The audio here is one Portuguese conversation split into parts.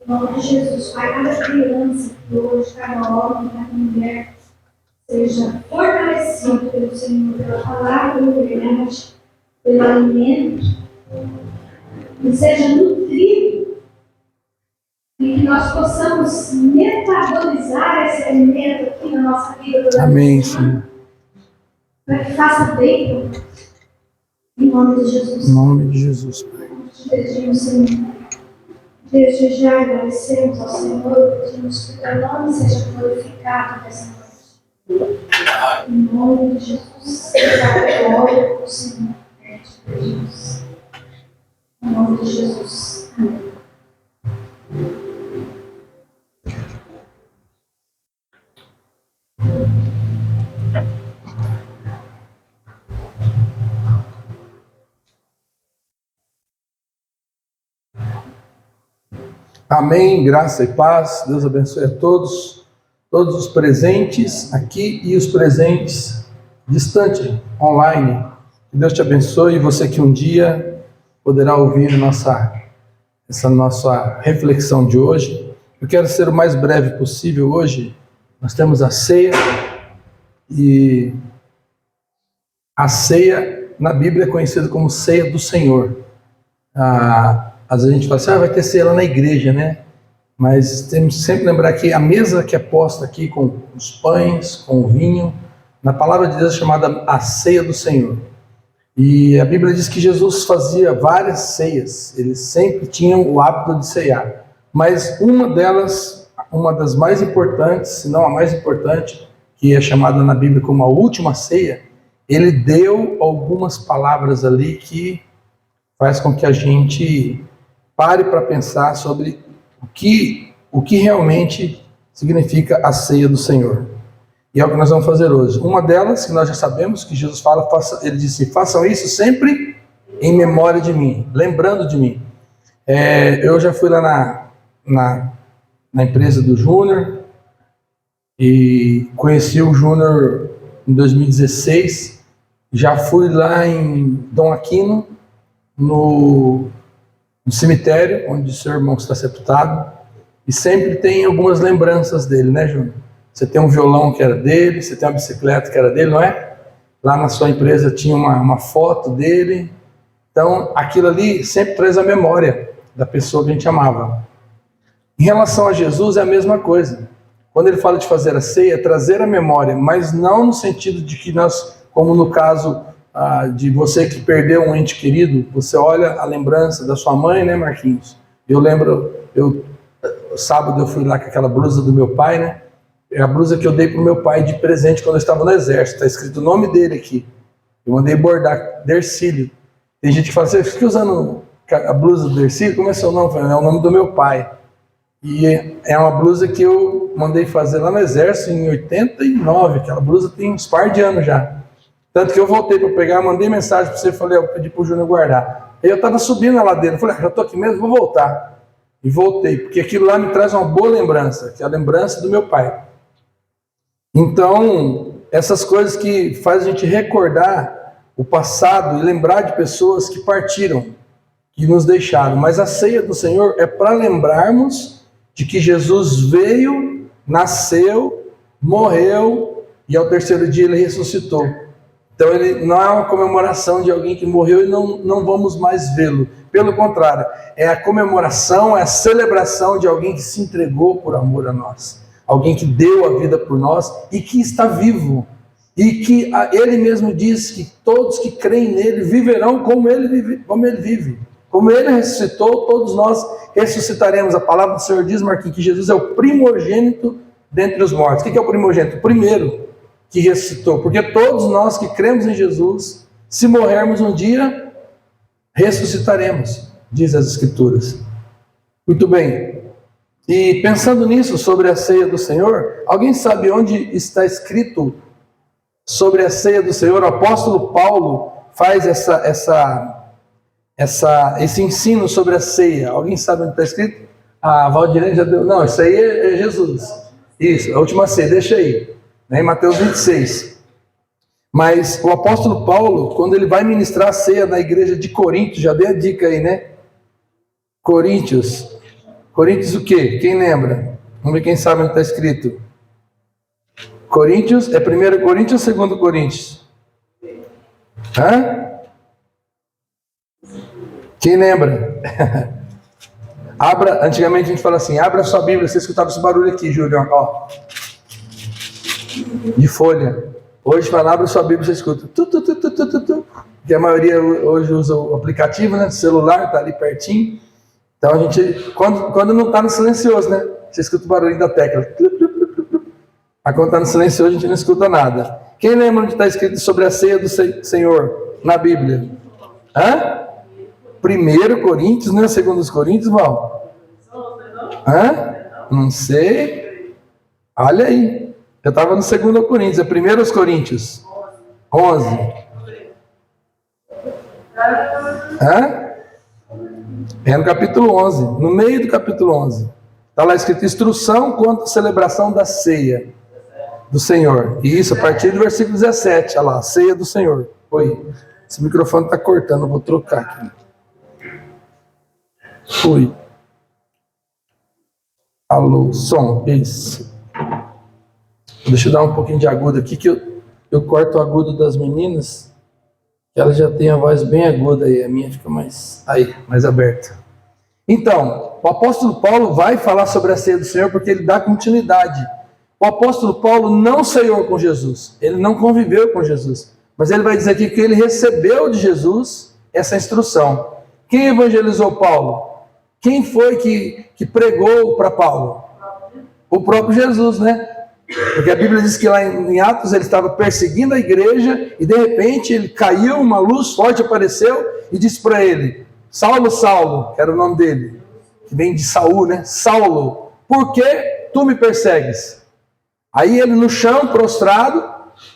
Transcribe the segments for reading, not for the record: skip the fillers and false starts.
Em nome de Jesus, Pai, cada criança que hoje, cada homem, cada mulher, seja fortalecido pelo Senhor, pela palavra da verdade, pelo alimento, e seja nutrido, e que nós possamos metabolizar esse alimento aqui na nossa vida. Amém, Senhor. Para que faça bem, em nome de Jesus. Em nome de Jesus, Pai. Te pedimos, Senhor. Desde já agradecemos ao Senhor, pedimos que o teu nome seja glorificado nessa noite. Em nome de Jesus, a glória do Senhor. Te pedimos. Em nome de Jesus. Amém. Amém, graça e paz, Deus abençoe a todos os presentes aqui e os presentes distante, online. Que Deus te abençoe e você que um dia poderá ouvir essa nossa reflexão de hoje. Eu quero ser o mais breve possível hoje. Nós temos a ceia e a ceia na Bíblia é conhecida como ceia do Senhor. Às vezes a gente fala assim, vai ter ceia lá na igreja, né? Mas temos que sempre lembrar que a mesa que é posta aqui com os pães, com o vinho, na palavra de Deus é chamada a ceia do Senhor. E a Bíblia diz que Jesus fazia várias ceias, ele sempre tinha o hábito de ceiar. Mas uma delas, uma das mais importantes, se não a mais importante, que é chamada na Bíblia como a última ceia, ele deu algumas palavras ali que faz com que a gente pare para pensar sobre o que realmente significa a ceia do Senhor. E é o que nós vamos fazer hoje. Uma delas, que nós já sabemos, que Jesus fala, ele disse, façam isso sempre em memória de mim, lembrando de mim. Eu já fui lá na empresa do Júnior e conheci o Júnior em 2016. Já fui lá em Dom Aquino, no cemitério onde o seu irmão está sepultado, e sempre tem algumas lembranças dele, né, Júnior? Você tem um violão que era dele, você tem uma bicicleta que era dele, não é? Lá na sua empresa tinha uma foto dele. Então, aquilo ali sempre traz a memória da pessoa que a gente amava. Em relação a Jesus é a mesma coisa. Quando ele fala de fazer a ceia, é trazer a memória, mas não no sentido de que nós, como no caso de você que perdeu um ente querido, você olha a lembrança da sua mãe, né, Marquinhos? Eu lembro, sábado eu fui lá com aquela blusa do meu pai, né? É a blusa que eu dei pro meu pai de presente quando eu estava no exército. Está escrito o nome dele aqui. Eu mandei bordar, Dercílio. Tem gente que fala, você fica usando a blusa do Dercílio? Como é seu nome? É o nome do meu pai. E é uma blusa que eu mandei fazer lá no exército em 89. Aquela blusa tem uns par de anos já. Tanto que eu voltei para pegar, mandei mensagem para você, falei, eu pedi para o Júnior guardar. Aí eu estava subindo a ladeira, eu falei, já estou aqui mesmo, vou voltar. E voltei, porque aquilo lá me traz uma boa lembrança, que é a lembrança do meu pai. Então, essas coisas que fazem a gente recordar o passado e lembrar de pessoas que partiram, que nos deixaram. Mas a ceia do Senhor é para lembrarmos de que Jesus veio, nasceu, morreu e ao terceiro dia ele ressuscitou. Então ele não é uma comemoração de alguém que morreu e não vamos mais vê-lo. Pelo contrário, é a comemoração, é a celebração de alguém que se entregou por amor a nós. Alguém que deu a vida por nós e que está vivo. E que ele mesmo diz que todos que creem nele viverão como ele vive. Como ele ressuscitou, todos nós ressuscitaremos. A palavra do Senhor diz, Marquinhos, que Jesus é o primogênito dentre os mortos. O que é o primogênito? O primeiro que ressuscitou. Porque todos nós que cremos em Jesus, se morrermos um dia, ressuscitaremos, diz as Escrituras. Muito bem. E pensando nisso, sobre a ceia do Senhor, alguém sabe onde está escrito sobre a ceia do Senhor? O apóstolo Paulo faz esse ensino sobre a ceia. Alguém sabe onde está escrito? A Valdirene já deu. Não, isso aí é Jesus. Isso, a última ceia, deixa aí. Em Mateus 26. Mas o apóstolo Paulo, quando ele vai ministrar a ceia na igreja de Corinto, já dei a dica aí, né? Coríntios Coríntios o quê? Quem lembra? Vamos ver quem sabe onde está escrito. Coríntios, é 1 Coríntios ou 2 Coríntios? Hã? Quem lembra? Abra, antigamente a gente fala assim, abra sua Bíblia, você escutava esse barulho aqui, Júlio, ó, de folha. Hoje fala, abra sua Bíblia, você escuta, que a maioria hoje usa o aplicativo, né, celular, tá ali pertinho. Então a gente, quando não tá no silencioso, né, você escuta o barulho da tecla. Mas quando tá no silencioso a gente não escuta nada. Quem lembra onde está escrito sobre a ceia do Senhor na Bíblia? Hã? 1 Coríntios, não é 2 Coríntios, Val? Hã? Não sei. Olha aí. Eu estava no 2 Coríntios, é 1 Coríntios. 11. Hã? É no capítulo 11, no meio do capítulo 11. Está lá escrito instrução quanto à celebração da ceia do Senhor. E isso, a partir do versículo 17, olha lá, ceia do Senhor. Oi, esse microfone está cortando, eu vou trocar aqui. Fui. Alô, som, isso. Deixa eu dar um pouquinho de agudo aqui, que eu corto o agudo das meninas, que elas já têm a voz bem aguda aí, a minha fica mais aberta. Então, o apóstolo Paulo vai falar sobre a ceia do Senhor porque ele dá continuidade. O apóstolo Paulo não ceiou com Jesus, ele não conviveu com Jesus, mas ele vai dizer aqui que ele recebeu de Jesus essa instrução. Quem evangelizou Paulo? Quem foi que pregou para Paulo? O próprio Jesus, né? Porque a Bíblia diz que lá em Atos ele estava perseguindo a igreja e de repente ele caiu, uma luz forte apareceu e disse para ele, Saulo, Saulo, que era o nome dele, que vem de Saul, né? Saulo, por que tu me persegues? Aí ele no chão, prostrado,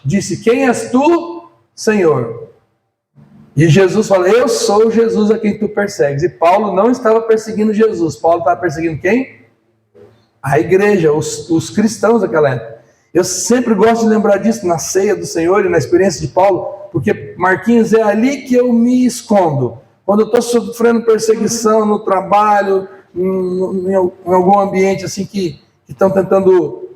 disse, quem és tu, Senhor? E Jesus fala, eu sou Jesus a quem tu persegues. E Paulo não estava perseguindo Jesus. Paulo estava perseguindo quem? A igreja, os cristãos daquela época. Eu sempre gosto de lembrar disso na ceia do Senhor e na experiência de Paulo, porque, Marquinhos, é ali que eu me escondo. Quando eu estou sofrendo perseguição no trabalho, em algum ambiente assim que estão tentando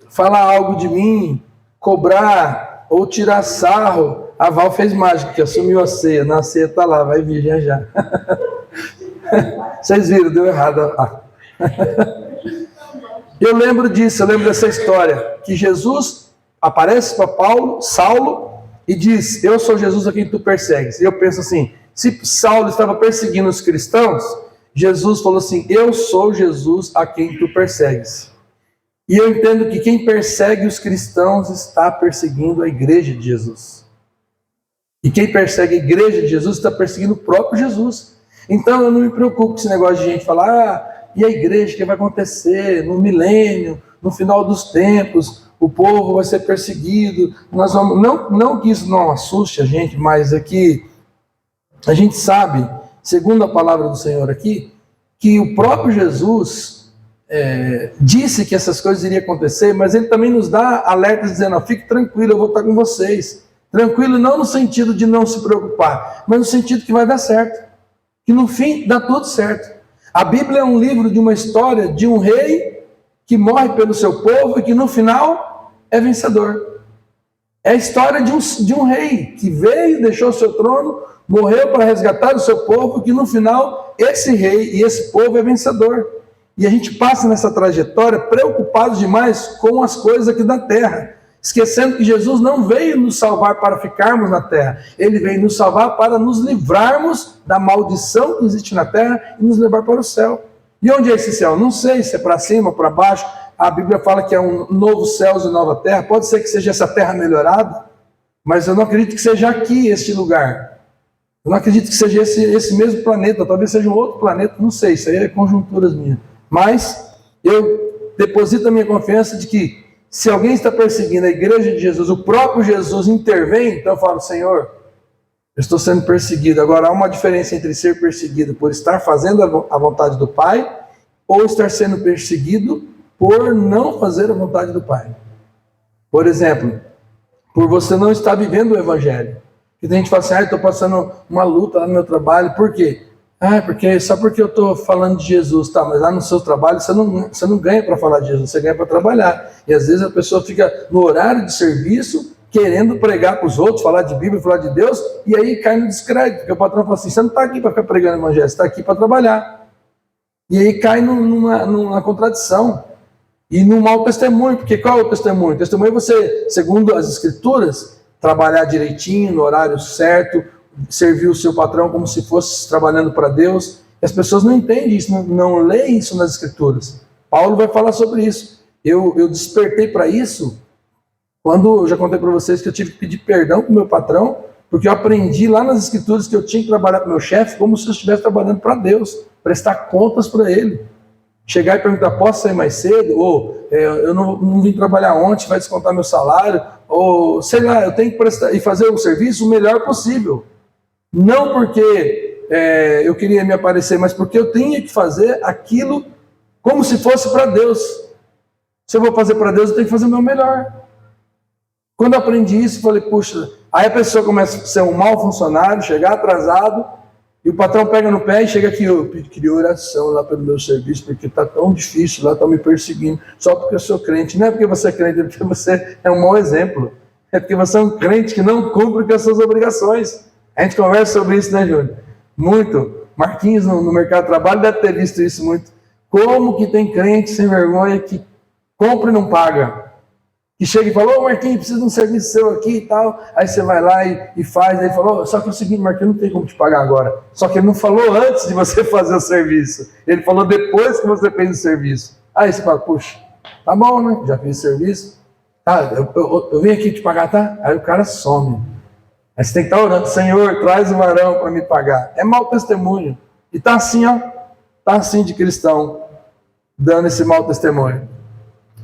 falar algo de mim, cobrar ou tirar sarro, a Val fez mágica, que assumiu a ceia. Na ceia está lá, vai vir já. Vocês viram, deu errado. Eu lembro disso, eu lembro dessa história, que Jesus aparece para Saulo, e diz, eu sou Jesus a quem tu persegues. E eu penso assim, se Saulo estava perseguindo os cristãos, Jesus falou assim, eu sou Jesus a quem tu persegues. E eu entendo que quem persegue os cristãos está perseguindo a igreja de Jesus. E quem persegue a igreja de Jesus está perseguindo o próprio Jesus. Então eu não me preocupo com esse negócio de gente falar, e a igreja, o que vai acontecer no milênio, no final dos tempos, o povo vai ser perseguido. Nós vamos, não que isso não assuste a gente, mas é que a gente sabe, segundo a palavra do Senhor aqui, que o próprio Jesus disse que essas coisas iriam acontecer, mas ele também nos dá alertas dizendo, fique tranquilo, eu vou estar com vocês. Tranquilo não no sentido de não se preocupar, mas no sentido que vai dar certo. Que no fim dá tudo certo. A Bíblia é um livro de uma história de um rei que morre pelo seu povo e que no final é vencedor. É a história de um rei que veio, deixou o seu trono, morreu para resgatar o seu povo e que no final esse rei e esse povo é vencedor. E a gente passa nessa trajetória preocupados demais com as coisas aqui da terra. Esquecendo que Jesus não veio nos salvar para ficarmos na terra. Ele veio nos salvar para nos livrarmos da maldição que existe na terra e nos levar para o céu. E onde é esse céu? Não sei se é para cima ou para baixo. A Bíblia fala que é um novo céu e nova terra. Pode ser que seja essa terra melhorada, mas eu não acredito que seja aqui este lugar. Eu não acredito que seja esse mesmo planeta. Talvez seja um outro planeta, não sei. Isso aí é conjunturas minhas. Mas eu deposito a minha confiança de que se alguém está perseguindo a igreja de Jesus, o próprio Jesus intervém, então eu falo, Senhor, eu estou sendo perseguido. Agora, há uma diferença entre ser perseguido por estar fazendo a vontade do Pai ou estar sendo perseguido por não fazer a vontade do Pai. Por exemplo, por você não estar vivendo o Evangelho. E tem gente que fala assim, eu estou passando uma luta lá no meu trabalho, por quê? Porque só porque eu estou falando de Jesus, tá? Mas lá no seu trabalho você não ganha para falar de Jesus, você ganha para trabalhar. E às vezes a pessoa fica no horário de serviço, querendo pregar para os outros, falar de Bíblia, falar de Deus, e aí cai no descrédito, porque o patrão fala assim, você não está aqui para ficar pregando evangelho, você está aqui para trabalhar. E aí cai numa contradição e num mau testemunho, porque qual é o testemunho? O testemunho é você, segundo as Escrituras, trabalhar direitinho, no horário certo, servir o seu patrão como se fosse trabalhando para Deus. E as pessoas não entendem isso, não leem isso nas Escrituras. Paulo vai falar sobre isso. Eu despertei para isso quando eu já contei para vocês que eu tive que pedir perdão para o meu patrão, porque eu aprendi lá nas Escrituras que eu tinha que trabalhar para o meu chefe como se eu estivesse trabalhando para Deus, prestar contas para ele. Chegar e perguntar, posso sair mais cedo? Ou eu não vim trabalhar ontem, vai descontar meu salário? Ou sei lá, eu tenho que prestar e fazer o serviço o melhor possível. Não porque eu queria me aparecer, mas porque eu tinha que fazer aquilo como se fosse para Deus. Se eu vou fazer para Deus, eu tenho que fazer o meu melhor. Quando eu aprendi isso, eu falei, puxa, aí a pessoa começa a ser um mau funcionário, chegar atrasado, e o patrão pega no pé e chega aqui, eu queria oração lá pelo meu serviço, porque está tão difícil lá, estão me perseguindo, só porque eu sou crente. Não é porque você é crente, é porque você é um mau exemplo. É porque você é um crente que não cumpre com as suas obrigações. A gente conversa sobre isso, né, Júnior? Muito. Marquinhos, no mercado de trabalho, deve ter visto isso muito. Como que tem crente sem vergonha que compra e não paga? Que chega e fala, Marquinhos, precisa de um serviço seu aqui e tal. Aí você vai lá e faz. Aí falou, só que é o seguinte, Marquinhos, não tem como te pagar agora. Só que ele não falou antes de você fazer o serviço. Ele falou depois que você fez o serviço. Aí você fala, puxa, tá bom, né? Já fiz o serviço. Tá, eu vim aqui te pagar, tá? Aí o cara some. Aí você tem que estar orando, Senhor, traz o varão para me pagar. É mau testemunho. E tá assim, ó. Tá assim de cristão, dando esse mau testemunho.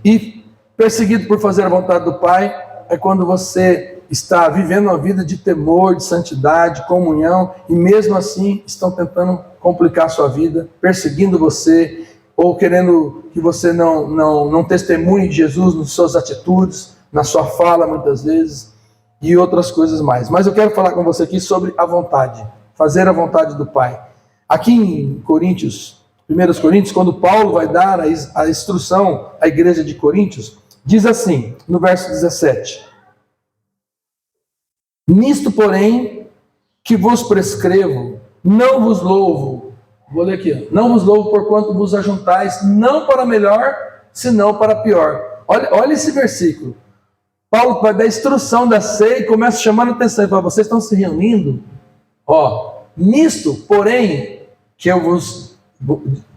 E perseguido por fazer a vontade do Pai é quando você está vivendo uma vida de temor, de santidade, comunhão, e mesmo assim estão tentando complicar a sua vida, perseguindo você, ou querendo que você não testemunhe de Jesus nas suas atitudes, na sua fala muitas vezes, e outras coisas mais. Mas eu quero falar com você aqui sobre a vontade, fazer a vontade do Pai. Aqui em Coríntios, 1 Coríntios, quando Paulo vai dar a instrução à igreja de Coríntios, diz assim, no verso 17: Nisto, porém, que vos prescrevo, não vos louvo, vou ler aqui, não vos louvo porquanto vos ajuntais, não para melhor, senão para pior. Olha esse versículo. Paulo vai dar a instrução da ceia e começa chamando a atenção. Ele fala, vocês estão se reunindo? Nisto, porém, que eu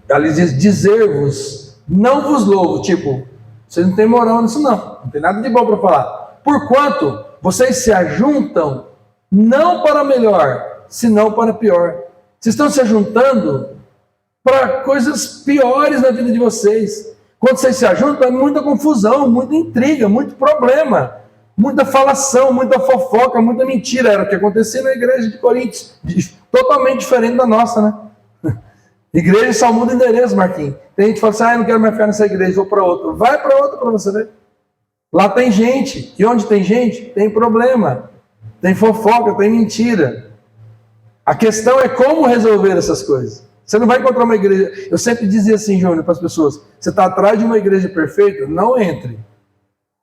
ali diz, dizer-vos, não vos louvo, tipo, vocês não têm moral nisso não tem nada de bom para falar. Porquanto vocês se ajuntam, não para melhor, senão para pior. Vocês estão se ajuntando para coisas piores na vida de vocês. Quando vocês se ajuntam, é muita confusão, muita intriga, muito problema, muita falação, muita fofoca, muita mentira. Era o que acontecia na igreja de Coríntios, totalmente diferente da nossa, né? Igreja só muda endereço, Marquinhos. Tem gente que fala assim, eu não quero mais ficar nessa igreja, vou para outra. Vai para outra para você ver. Lá tem gente. E onde tem gente, tem problema. Tem fofoca, tem mentira. A questão é como resolver essas coisas. Você não vai encontrar uma igreja... Eu sempre dizia assim, Júnior, para as pessoas, você está atrás de uma igreja perfeita, não entre.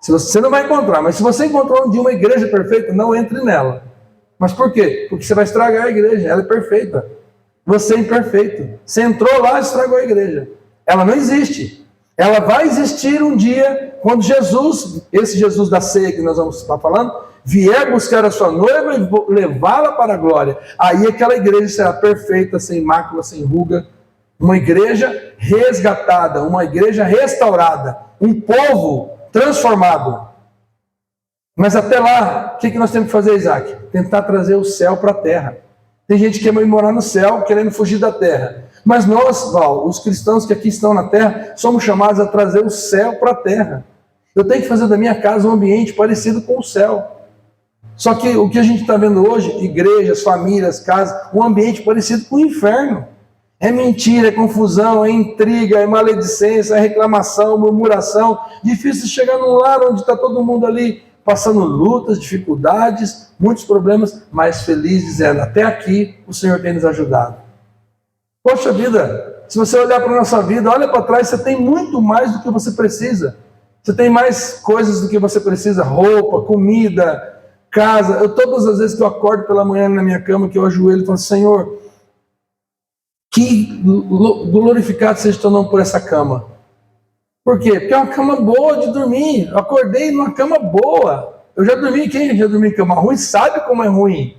Você não vai encontrar, mas se você encontrar um dia uma igreja perfeita, não entre nela. Mas por quê? Porque você vai estragar a igreja, ela é perfeita. Você é imperfeito. Você entrou lá e estragou a igreja. Ela não existe. Ela vai existir um dia quando Jesus, esse Jesus da ceia que nós vamos estar falando, vier buscar a sua noiva e levá-la para a glória. Aí aquela igreja será perfeita, sem mácula, sem ruga. Uma igreja resgatada, uma igreja restaurada. Um povo transformado. Mas até lá, o que nós temos que fazer, Isaac? Tentar trazer o céu para a terra. Tem gente que quer morar no céu, querendo fugir da terra. Mas nós, Val, os cristãos que aqui estão na terra, somos chamados a trazer o céu para a terra. Eu tenho que fazer da minha casa um ambiente parecido com o céu. Só que o que a gente está vendo hoje, igrejas, famílias, casas, um ambiente parecido com o inferno. É mentira, é confusão, é intriga, é maledicência, é reclamação, murmuração. Difícil chegar num lar onde está todo mundo ali passando lutas, dificuldades, muitos problemas, mas feliz dizendo, até aqui o Senhor tem nos ajudado. Poxa vida, se você olhar para a nossa vida, olha para trás, você tem muito mais do que você precisa. Você tem mais coisas do que você precisa, roupa, comida, casa. Todas as vezes que eu acordo pela manhã na minha cama, que eu ajoelho e falo, Senhor, que glorificado seja teu nome por essa cama. Por quê? Porque é uma cama boa de dormir. Eu acordei numa cama boa. Eu já dormi, quem já dormiu em cama ruim sabe como é ruim.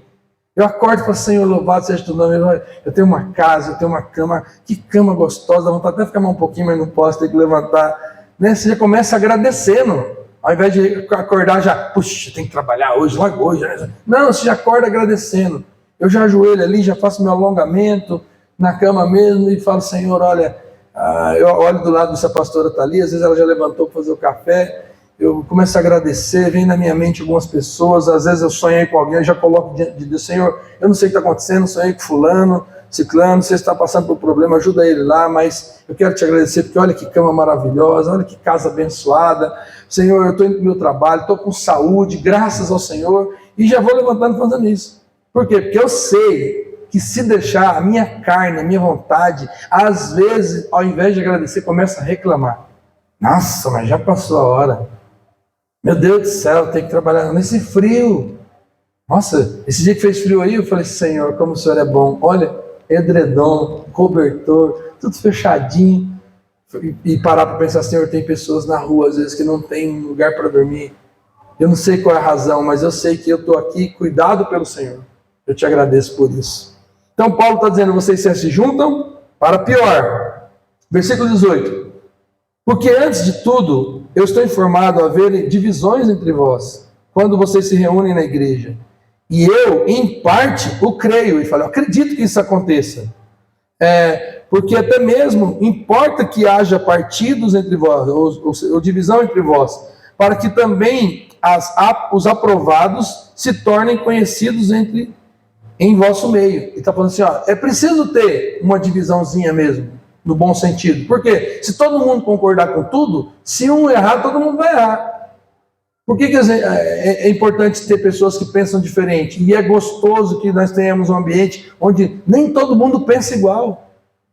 Eu acordo e falo, Senhor, louvado seja teu nome. Eu tenho uma casa, eu tenho uma cama. Que cama gostosa, dá vontade até ficar mais um pouquinho, mas não posso, ter que levantar. Né? Você já começa agradecendo. Ao invés de acordar já, puxa, tem que trabalhar hoje, logo hoje. Não, você já acorda agradecendo. Eu já ajoelho ali, já faço meu alongamento na cama mesmo e falo, Senhor, olha, eu olho do lado dessa pastora está ali, às vezes ela já levantou para fazer o café, eu começo a agradecer, vem na minha mente algumas pessoas, às vezes eu sonhei com alguém, eu já coloco diante de Deus, Senhor, eu não sei o que está acontecendo, sonhei com fulano, ciclano, você está passando por um problema, ajuda ele lá, mas eu quero te agradecer, porque olha que cama maravilhosa, olha que casa abençoada, Senhor, eu estou indo para o meu trabalho, estou com saúde, graças ao Senhor, e já vou levantando fazendo isso. Por quê? Porque eu sei que se deixar a minha carne, a minha vontade, às vezes, ao invés de agradecer, começa a reclamar. Nossa, mas já passou a hora. Meu Deus do céu, tem que trabalhar nesse frio. Nossa, esse dia que fez frio aí, eu falei, Senhor, como o Senhor é bom. Olha, edredom, cobertor, tudo fechadinho. E parar para pensar, Senhor, tem pessoas na rua, às vezes, que não tem lugar para dormir. Eu não sei qual é a razão, mas eu sei que eu estou aqui, cuidado pelo Senhor. Eu te agradeço por isso. Então Paulo está dizendo, vocês se juntam para pior. Versículo 18. Porque antes de tudo, eu estou informado a haver divisões entre vós, quando vocês se reúnem na igreja. E eu, em parte, o creio. E falo, eu acredito que isso aconteça. Porque até mesmo importa que haja partidos entre vós, ou divisão entre vós, para que também os aprovados se tornem conhecidos em vosso meio. Ele está falando assim, é preciso ter uma divisãozinha mesmo, no bom sentido. Por quê? Se todo mundo concordar com tudo, se um errar, todo mundo vai errar. Por que é importante ter pessoas que pensam diferente? E é gostoso que nós tenhamos um ambiente onde nem todo mundo pensa igual.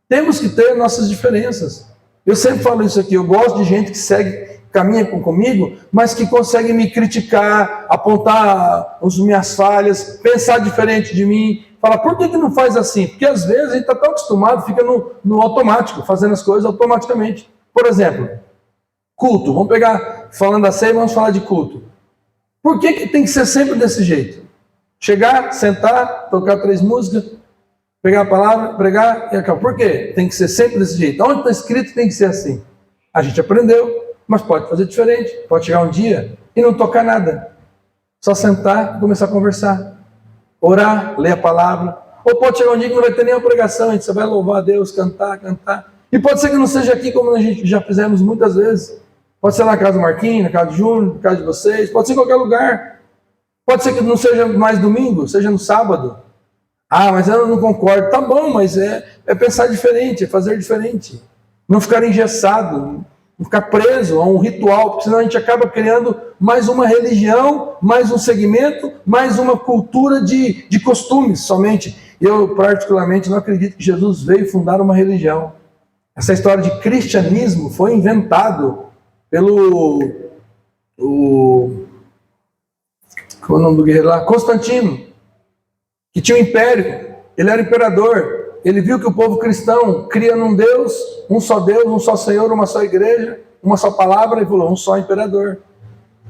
Temos que ter nossas diferenças. Eu sempre falo isso aqui, eu gosto de gente que caminha comigo, mas que consegue me criticar, apontar as minhas falhas, pensar diferente de mim, falar, por que não faz assim? Porque às vezes a gente está tão acostumado, fica no automático, fazendo as coisas automaticamente. Por exemplo, culto, vamos pegar, falando da ceia, vamos falar de culto. Por que tem que ser sempre desse jeito? Chegar, sentar, tocar 3 músicas, pegar a palavra, pregar e acabou. Por quê? Tem que ser sempre desse jeito. Onde está escrito tem que ser assim. A gente aprendeu, mas pode fazer diferente. Pode chegar um dia e não tocar nada. Só sentar e começar a conversar. Orar, ler a palavra. Ou pode chegar um dia que não vai ter nenhuma pregação, a gente só vai louvar a Deus, cantar. E pode ser que não seja aqui como a gente já fizemos muitas vezes. Pode ser na casa do Marquinhos, na casa do Júnior, na casa de vocês. Pode ser em qualquer lugar. Pode ser que não seja mais domingo, seja no sábado. Ah, mas eu não concordo. Tá bom, mas é pensar diferente, é fazer diferente. Não ficar engessado, não ficar preso a um ritual, porque senão a gente acaba criando mais uma religião, mais um segmento, mais uma cultura de costumes somente. Eu, particularmente, não acredito que Jesus veio fundar uma religião. Essa história de cristianismo foi inventado pelo... qual é o nome do guerreiro lá? Constantino, que tinha um império, ele era imperador, ele viu que o povo cristão cria num Deus, um só Senhor, uma só igreja, uma só palavra, e falou, um só imperador.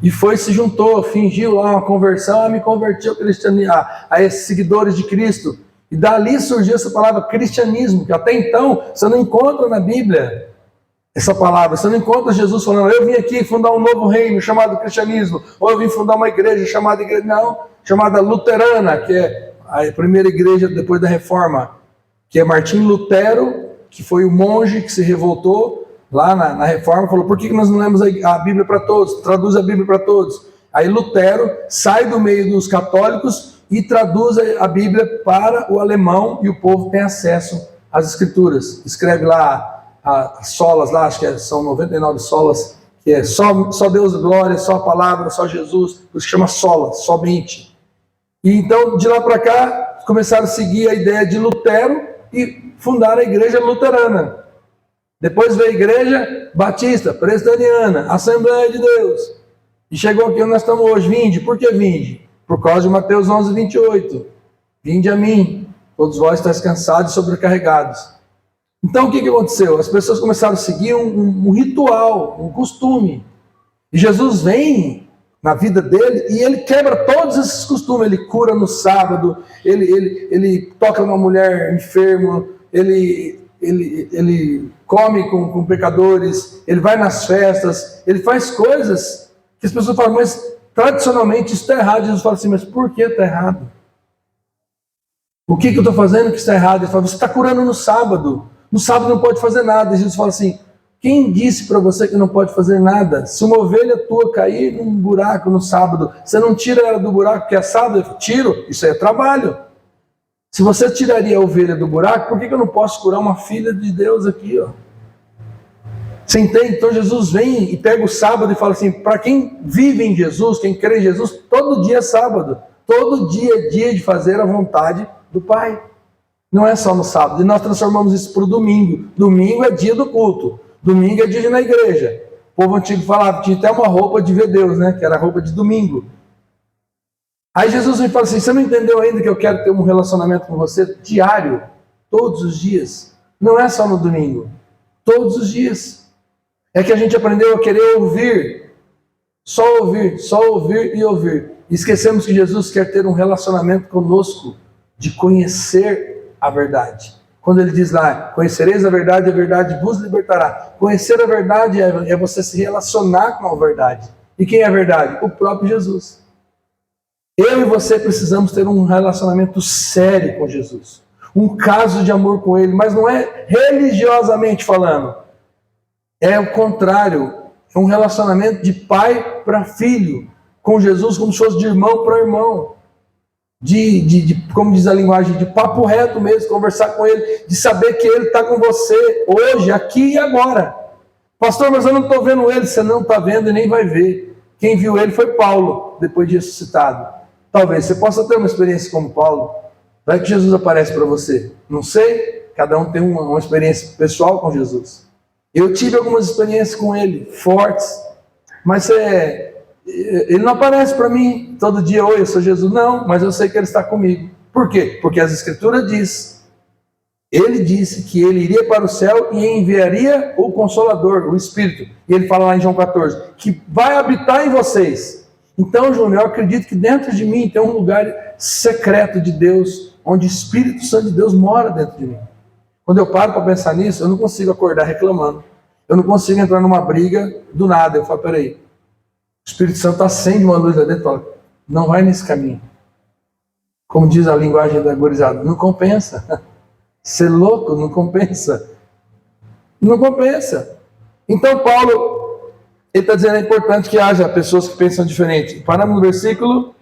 E se juntou, fingiu lá uma conversão, me converti ao cristianismo, a esses seguidores de Cristo. E dali surgiu essa palavra cristianismo, que até então você não encontra na Bíblia essa palavra, você não encontra Jesus falando, eu vim aqui fundar um novo reino chamado cristianismo, ou eu vim fundar uma igreja chamada luterana, que é a primeira igreja depois da Reforma, que é Martim Lutero, que foi o monge que se revoltou lá na Reforma, falou, por que nós não lemos a Bíblia para todos? Traduz a Bíblia para todos. Aí Lutero sai do meio dos católicos e traduz a Bíblia para o alemão e o povo tem acesso às escrituras. Escreve lá as solas, lá, acho que são 99 solas, que é só Deus e glória, só a palavra, só Jesus, por isso que chama sola, somente. E então, de lá para cá, começaram a seguir a ideia de Lutero e fundaram a igreja luterana. Depois veio a igreja batista, presbiteriana, Assembleia de Deus. E chegou aqui onde nós estamos hoje. Vinde. Por que vinde? Por causa de Mateus 11, 28. Vinde a mim, todos vós estáis cansados e sobrecarregados. Então o que aconteceu? As pessoas começaram a seguir um ritual, um costume. E Jesus vem na vida dele e ele quebra todos esses costumes. Ele cura no sábado, ele toca uma mulher enferma, ele come com pecadores, ele vai nas festas, ele faz coisas que as pessoas falam, mas tradicionalmente isso está errado. Jesus fala assim, mas por que está errado? O que eu estou fazendo que está errado? Ele fala, você está curando no sábado. No sábado não pode fazer nada. E Jesus fala assim, quem disse para você que não pode fazer nada? Se uma ovelha tua cair num buraco no sábado, você não tira ela do buraco que é sábado? Eu tiro, isso é trabalho. Se você tiraria a ovelha do buraco, por que eu não posso curar uma filha de Deus aqui? Ó? Você entende? Então Jesus vem e pega o sábado e fala assim, para quem vive em Jesus, quem crê em Jesus, todo dia é sábado. Todo dia é dia de fazer a vontade do Pai. Não é só no sábado. E nós transformamos isso para o domingo. Domingo é dia do culto. Domingo é dia de ir na igreja. O povo antigo falava, tinha até uma roupa de ver Deus, né? Que era a roupa de domingo. Aí Jesus me fala assim, você não entendeu ainda que eu quero ter um relacionamento com você diário, todos os dias? Não é só no domingo. Todos os dias. É que a gente aprendeu a querer ouvir. Só ouvir e ouvir. E esquecemos que Jesus quer ter um relacionamento conosco, de conhecer a verdade. Quando ele diz lá, conhecereis a verdade vos libertará. Conhecer a verdade é você se relacionar com a verdade. E quem é a verdade? O próprio Jesus. Eu e você precisamos ter um relacionamento sério com Jesus. Um caso de amor com ele, mas não é religiosamente falando. É o contrário. É um relacionamento de pai para filho. Com Jesus como se fosse de irmão para irmão. Como diz a linguagem, de papo reto mesmo, conversar com ele, de saber que ele está com você hoje, aqui e agora. Pastor, mas eu não estou vendo ele. Você não está vendo e nem vai ver. Quem viu ele foi Paulo, depois de ressuscitado. Talvez você possa ter uma experiência como Paulo. Vai que Jesus aparece para você. Não sei, cada um tem uma experiência pessoal com Jesus. Eu tive algumas experiências com ele, fortes, mas ele não aparece para mim todo dia, oi, eu sou Jesus. Não, mas eu sei que ele está comigo. Por quê? Porque as Escrituras dizem, ele disse que ele iria para o céu e enviaria o Consolador, o Espírito. E ele fala lá em João 14, que vai habitar em vocês. Então, Júnior, eu acredito que dentro de mim tem um lugar secreto de Deus, onde o Espírito Santo de Deus mora dentro de mim. Quando eu paro para pensar nisso, eu não consigo acordar reclamando. Eu não consigo entrar numa briga do nada. Eu falo, peraí, o Espírito Santo acende uma luz lá dentro e fala, não vai nesse caminho. Como diz a linguagem da gurizada, não compensa. Ser louco não compensa. Não compensa. Então Paulo, ele está dizendo, é importante que haja pessoas que pensam diferente. Paramos no versículo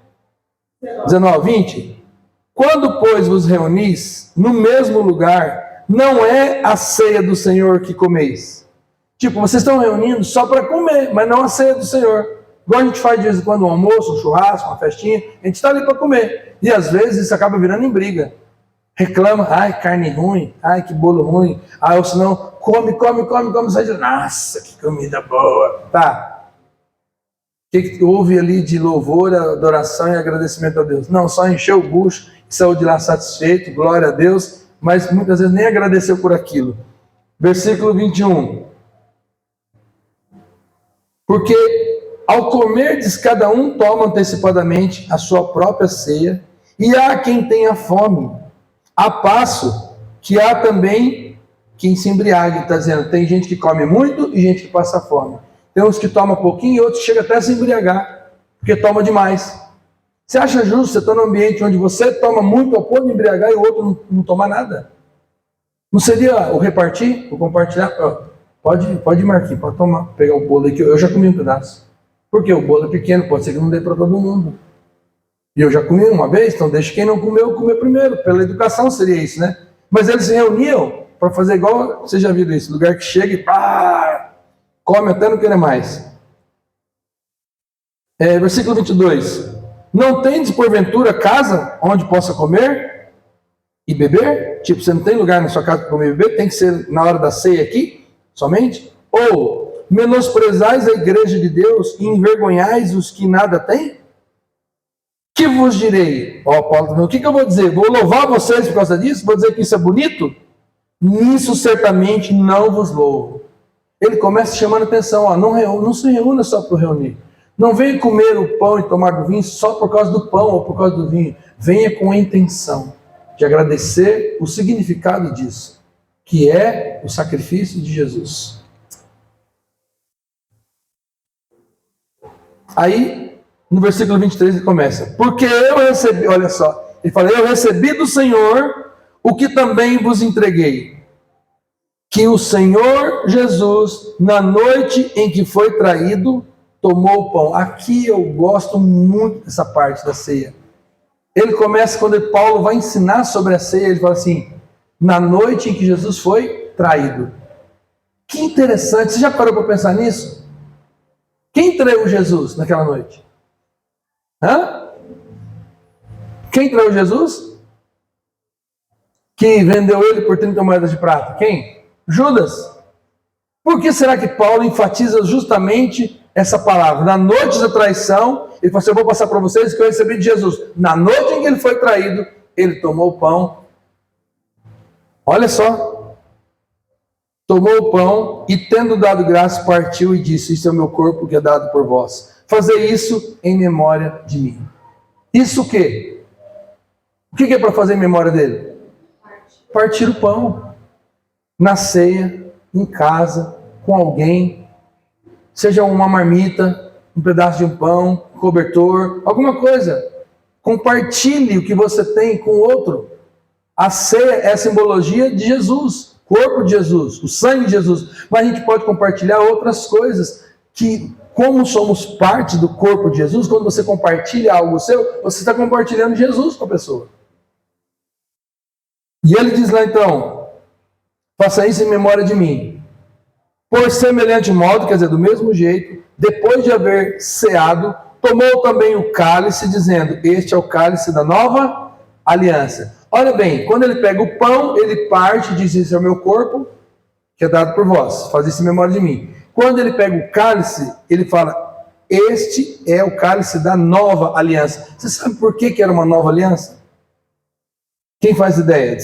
19, 20. Quando, pois, vos reunis no mesmo lugar, não é a ceia do Senhor que comeis. Tipo, vocês estão reunindo só para comer, mas não a ceia do Senhor. Igual a gente faz de vez em quando um almoço, um churrasco, uma festinha, a gente está ali para comer. E às vezes isso acaba virando em briga. Reclama, ai, carne ruim, ai, que bolo ruim. Ou senão, come, sai de, nossa, que comida boa. Tá. O que houve ali de louvor, adoração e agradecimento a Deus? Não, só encheu o bucho, saiu de lá satisfeito, glória a Deus, mas muitas vezes nem agradeceu por aquilo. Versículo 21. Porque ao comerdes, cada um toma antecipadamente a sua própria ceia, e há quem tenha fome, a passo que há também quem se embriague. Está dizendo, tem gente que come muito e gente que passa fome. Tem uns que tomam pouquinho e outros chegam até a se embriagar, porque toma demais. Você acha justo você estar num ambiente onde você toma muito ao ponto de embriagar e o outro não toma nada? Não seria o repartir, o compartilhar? Pode ir, Marquinhos, pode tomar, pegar o bolo aqui. Eu já comi um pedaço. Porque o bolo é pequeno, pode ser que não dê para todo mundo. E eu já comi uma vez, então deixa quem não comeu, comer primeiro. Pela educação seria isso, né? Mas eles se reuniam para fazer igual, você já viu isso, lugar que chega e come até não querer mais. Versículo 22. Não tendes porventura casa onde possa comer? e beber? Tipo, você não tem lugar na sua casa para comer e beber? Tem que ser na hora da ceia aqui, somente? Ou menosprezais a igreja de Deus e envergonhais os que nada têm? Que vos direi? Ó, Paulo, o que eu vou dizer? Vou louvar vocês por causa disso? Vou dizer que isso é bonito? Nisso certamente não vos louvo. Ele começa chamando atenção, ó, não se reúna só para reunir. Não venha comer o pão e tomar do vinho só por causa do pão ou por causa do vinho. Venha com a intenção de agradecer o significado disso, que é o sacrifício de Jesus. Aí, no versículo 23 ele começa, porque eu recebi, olha só, ele fala, eu recebi do Senhor o que também vos entreguei, que o Senhor Jesus, na noite em que foi traído, tomou o pão. Aqui eu gosto muito dessa parte da ceia. Ele começa, quando Paulo vai ensinar sobre a ceia, ele fala assim, na noite em que Jesus foi traído. Que interessante, você já parou para pensar nisso? Quem traiu Jesus naquela noite? Hã? Quem traiu Jesus? Que vendeu ele por 30 moedas de prata? Quem? Judas. Por que será que Paulo enfatiza justamente essa palavra? Na noite da traição, ele falou assim, eu vou passar para vocês que eu recebi de Jesus. Na noite em que ele foi traído, ele tomou o pão. Olha só. Tomou o pão e, tendo dado graça, partiu e disse, isso é o meu corpo que é dado por vós. Fazer isso em memória de mim. Isso o quê? O que é para fazer em memória dele? Partir o pão. Na ceia, em casa, com alguém, seja uma marmita, um pedaço de um pão, um cobertor, alguma coisa. Compartilhe o que você tem com o outro. A ceia é a simbologia de Jesus, o corpo de Jesus, o sangue de Jesus. Mas a gente pode compartilhar outras coisas que, como somos parte do corpo de Jesus, quando você compartilha algo seu, você está compartilhando Jesus com a pessoa. E ele diz lá então, faça isso em memória de mim. Por semelhante modo, quer dizer, do mesmo jeito, depois de haver ceado, tomou também o cálice, dizendo, este é o cálice da nova aliança. Olha bem, quando ele pega o pão, ele parte e diz, esse é o meu corpo, que é dado por vós. Faz isso em memória de mim. Quando ele pega o cálice, ele fala, este é o cálice da nova aliança. Você sabe por que era uma nova aliança? Quem faz ideia?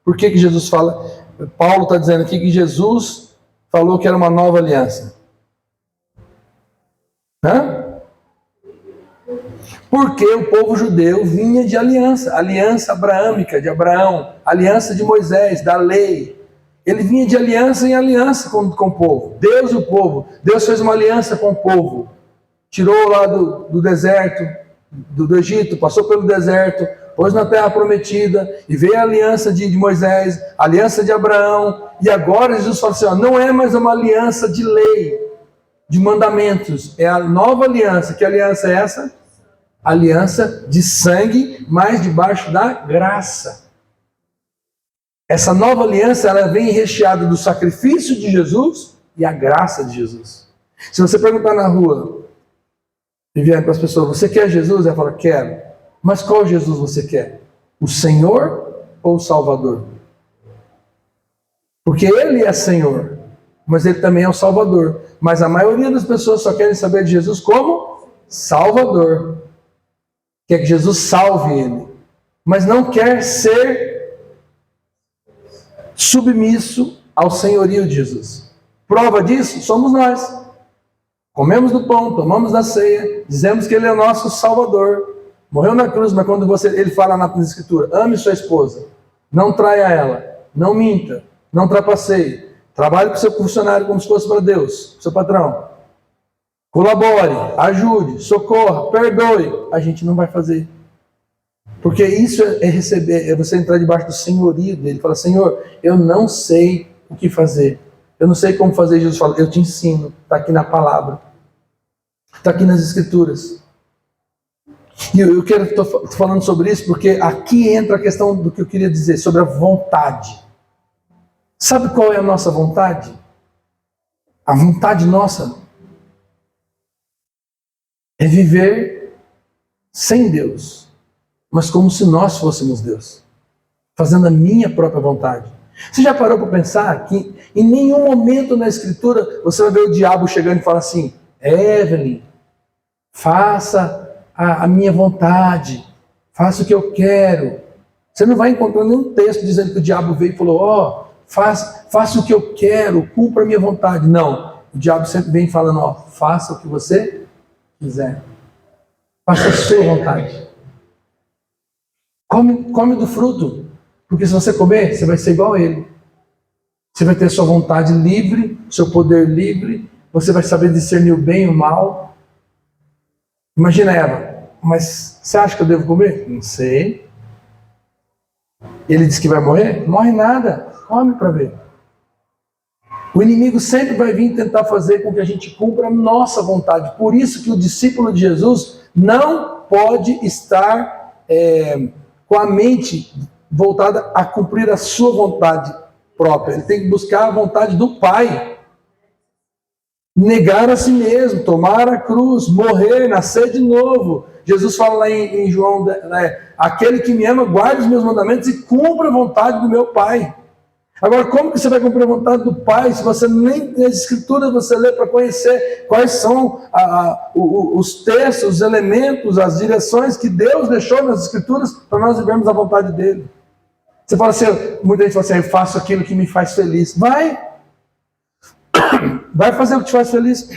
Por que Jesus fala... Paulo está dizendo aqui que Jesus falou que era uma nova aliança. Hã? Porque o povo judeu vinha de aliança, aliança abraâmica de Abraão, aliança de Moisés, da lei. Ele vinha de aliança em aliança com o povo. Deus e o povo. Deus fez uma aliança com o povo. Tirou lá do deserto, do Egito, passou pelo deserto, pôs na terra prometida, e veio a aliança de Moisés, a aliança de Abraão, e agora Jesus fala assim, ó, não é mais uma aliança de lei, de mandamentos, é a nova aliança. Que aliança é essa? Aliança de sangue, mas debaixo da graça. Essa nova aliança, ela vem recheada do sacrifício de Jesus e a graça de Jesus. Se você perguntar na rua, e vier para as pessoas, você quer Jesus? Ela fala, quero. Mas qual Jesus você quer? O Senhor ou o Salvador? Porque Ele é Senhor, mas Ele também é o Salvador. Mas a maioria das pessoas só querem saber de Jesus como Salvador. Quer que Jesus salve ele, mas não quer ser submisso ao senhorio de Jesus. Prova disso somos nós. Comemos do pão, tomamos da ceia, dizemos que Ele é o nosso Salvador. Morreu na cruz, mas quando ele fala na Escritura, ame sua esposa, não traia ela, não minta, não trapaceie, trabalhe com seu funcionário como se fosse para Deus, seu patrão. Colabore, ajude, socorra, perdoe. A gente não vai fazer. Porque isso é receber, é você entrar debaixo do senhorio dele. Fala, Senhor, eu não sei o que fazer. Eu não sei como fazer. Jesus fala, eu te ensino. Está aqui na palavra. Está aqui nas Escrituras. E eu estou falando sobre isso porque aqui entra a questão do que eu queria dizer, sobre a vontade. Sabe qual é a nossa vontade? A vontade nossa é viver sem Deus, mas como se nós fôssemos Deus. fazendo a minha própria vontade. Você já parou para pensar que em nenhum momento na Escritura você vai ver o diabo chegando e falar assim: Evelyn, faça a minha vontade, faça o que eu quero. Você não vai encontrar nenhum texto dizendo que o diabo veio e falou: ó, faça o que eu quero, cumpra a minha vontade. Não, o diabo sempre vem falando: ó, faça o que você quiser, faça a sua vontade. Come do fruto, porque se você comer, você vai ser igual a ele. Você vai ter sua vontade livre, seu poder livre, você vai saber discernir o bem e o mal. Imagina Eva: mas você acha que eu devo comer? Não sei. Ele disse que vai morrer? Não morre nada, come para ver. O inimigo sempre vai vir tentar fazer com que a gente cumpra a nossa vontade. Por isso que o discípulo de Jesus não pode estar com a mente voltada a cumprir a sua vontade própria. Ele tem que buscar a vontade do Pai. Negar a si mesmo, tomar a cruz, morrer, nascer de novo. Jesus fala lá em João, aquele que me ama, guarda os meus mandamentos e cumpra a vontade do meu Pai. Agora, como que você vai cumprir a vontade do Pai se você nem nas Escrituras você lê para conhecer quais são os textos, os elementos, as direções que Deus deixou nas Escrituras para nós vivermos a vontade dele? Você fala assim, muita gente fala assim: eu faço aquilo que me faz feliz. Vai fazer o que te faz feliz.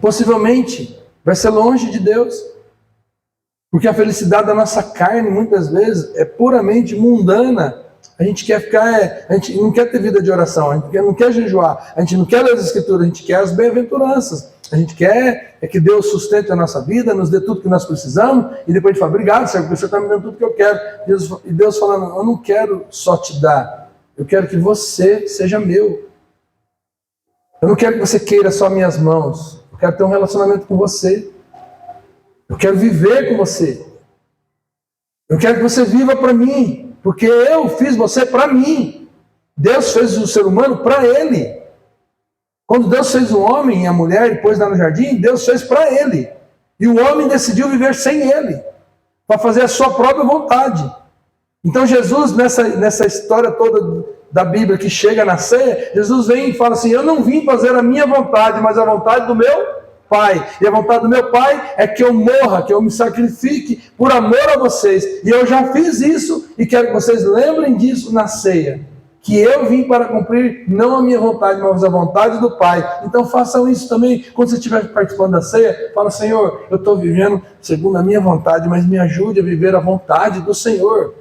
Possivelmente vai ser longe de Deus, porque a felicidade da nossa carne muitas vezes é puramente mundana. A gente não quer ter vida de oração, a gente não quer jejuar, a gente não quer ler as Escrituras, a gente quer as bem-aventuranças. A gente quer que Deus sustente a nossa vida, nos dê tudo que nós precisamos, e depois a gente fala: obrigado, Senhor, porque o Senhor está me dando tudo que eu quero. E Deus falando: eu não quero só te dar, eu quero que você seja meu. Eu não quero que você queira só minhas mãos, eu quero ter um relacionamento com você. Eu quero viver com você. Eu quero que você viva para mim, porque eu fiz você para mim. Deus fez o ser humano para ele. Quando Deus fez o homem e a mulher e pôs lá no jardim, Deus fez para ele. E o homem decidiu viver sem ele, para fazer a sua própria vontade. Então Jesus, nessa história toda da Bíblia que chega na ceia, Jesus vem e fala assim: eu não vim fazer a minha vontade, mas a vontade do meu Pai. E a vontade do meu Pai é que eu morra, que eu me sacrifique por amor a vocês. E eu já fiz isso e quero que vocês lembrem disso na ceia. Que eu vim para cumprir não a minha vontade, mas a vontade do Pai. Então façam isso também. Quando você estiver participando da ceia, fala: Senhor, eu estou vivendo segundo a minha vontade, mas me ajude a viver a vontade do Senhor.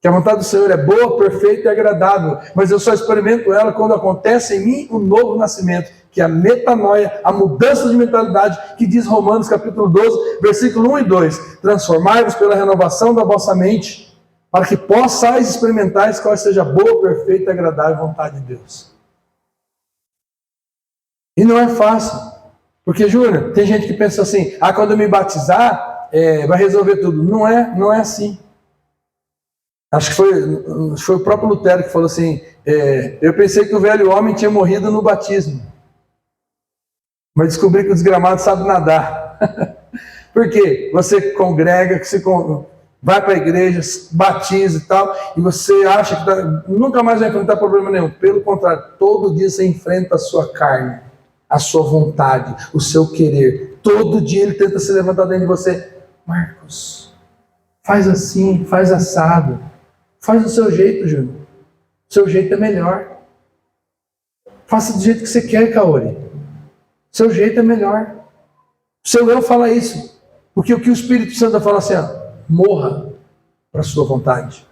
Que a vontade do Senhor é boa, perfeita e agradável, mas eu só experimento ela quando acontece em mim o novo nascimento, que é a metanoia, a mudança de mentalidade, que diz Romanos capítulo 12, versículo 1 e 2: transformai-vos pela renovação da vossa mente, para que possais experimentar qual seja a boa, perfeita e agradável vontade de Deus. E não é fácil, porque, Júnior, tem gente que pensa assim: quando eu me batizar, vai resolver tudo. Não é assim. Acho que foi o próprio Lutero que falou assim: eu pensei que o velho homem tinha morrido no batismo, mas descobri que o desgramado sabe nadar. Por quê? Você congrega, vai para a igreja, batiza e tal, e você acha que nunca mais vai enfrentar problema nenhum. Pelo contrário, todo dia você enfrenta a sua carne, a sua vontade, o seu querer. Todo dia ele tenta se levantar dentro de você: Marcos, faz assim, faz assado. Faz do seu jeito, Júnior. O seu jeito é melhor. Faça do jeito que você quer, Kaori. O seu jeito é melhor. O seu eu fala isso. Porque o que o Espírito Santo fala assim: morra para a sua vontade.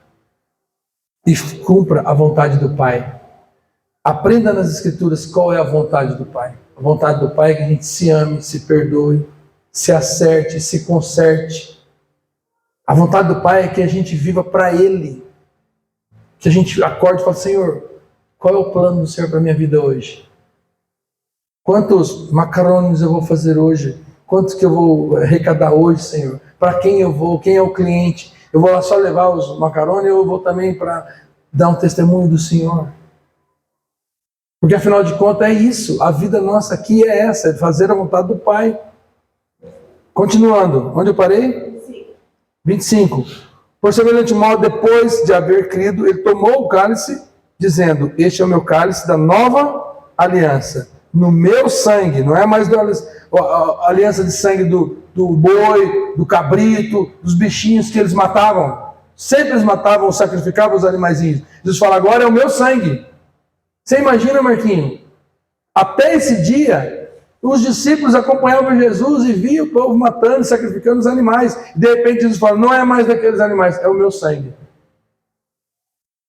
E cumpra a vontade do Pai. Aprenda nas Escrituras qual é a vontade do Pai. A vontade do Pai é que a gente se ame, se perdoe, se acerte, se conserte. A vontade do Pai é que a gente viva para Ele. Que a gente acorde e fale: Senhor, qual é o plano do Senhor para a minha vida hoje? Quantos macarrões eu vou fazer hoje? Quantos que eu vou arrecadar hoje, Senhor? Para quem eu vou? Quem é o cliente? Eu vou lá só levar os macarrões ou eu vou também para dar um testemunho do Senhor? Porque afinal de contas é isso. A vida nossa aqui é essa, é fazer a vontade do Pai. Continuando, onde eu parei? 25. Por semelhante modo, depois de haver crido, ele tomou o cálice, dizendo: este é o meu cálice da nova aliança, no meu sangue. Não é mais a aliança de sangue do boi, do cabrito, dos bichinhos que eles matavam. Sempre eles matavam, sacrificavam os animaizinhos. Jesus fala: agora é o meu sangue. Você imagina, Marquinho? Até esse dia, os discípulos acompanhavam Jesus e viam o povo matando e sacrificando os animais. De repente Jesus fala: não é mais daqueles animais, é o meu sangue.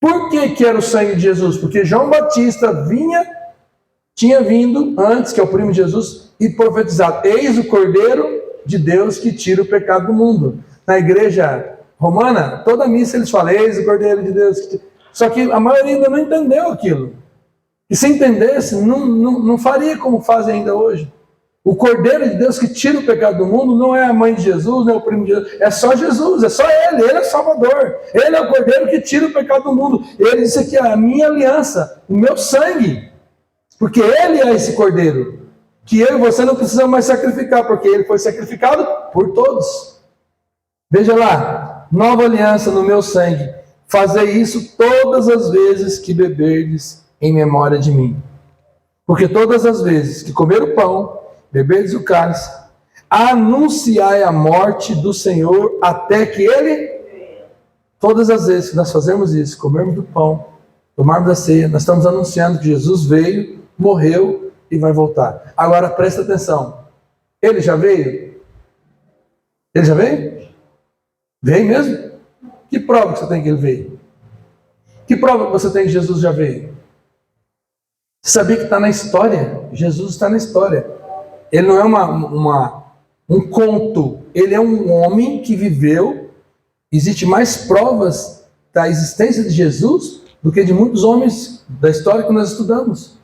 Por que era o sangue de Jesus? Porque João Batista tinha vindo antes, que é o primo de Jesus, e profetizado: eis o Cordeiro de Deus que tira o pecado do mundo. Na igreja romana, toda missa eles falam: eis o Cordeiro de Deus que tira. Só que a maioria ainda não entendeu aquilo. E se entendesse, não faria como fazem ainda hoje. O Cordeiro de Deus que tira o pecado do mundo não é a mãe de Jesus, não é o primo de Jesus, é só Jesus, é só Ele é Salvador. Ele é o Cordeiro que tira o pecado do mundo. Ele disse aqui: a minha aliança, o meu sangue. Porque Ele é esse Cordeiro, que eu e você não precisamos mais sacrificar, porque Ele foi sacrificado por todos. Veja lá: nova aliança no meu sangue. Fazei isso todas as vezes que beberdes em memória de mim. Porque todas as vezes que comer o pão, beberdes o cálice, anunciai a morte do Senhor até que Ele... Todas as vezes que nós fazemos isso, comermos do pão, tomarmos a ceia, nós estamos anunciando que Jesus veio, morreu e vai voltar. Agora presta atenção: Ele já veio? Ele já veio? Veio mesmo? Que prova que você tem que Ele veio? Que prova que você tem que Jesus já veio? Você sabia que está na história? Jesus está na história. Ele não é um conto. Ele é um homem que viveu. Existe mais provas da existência de Jesus do que de muitos homens da história que nós estudamos.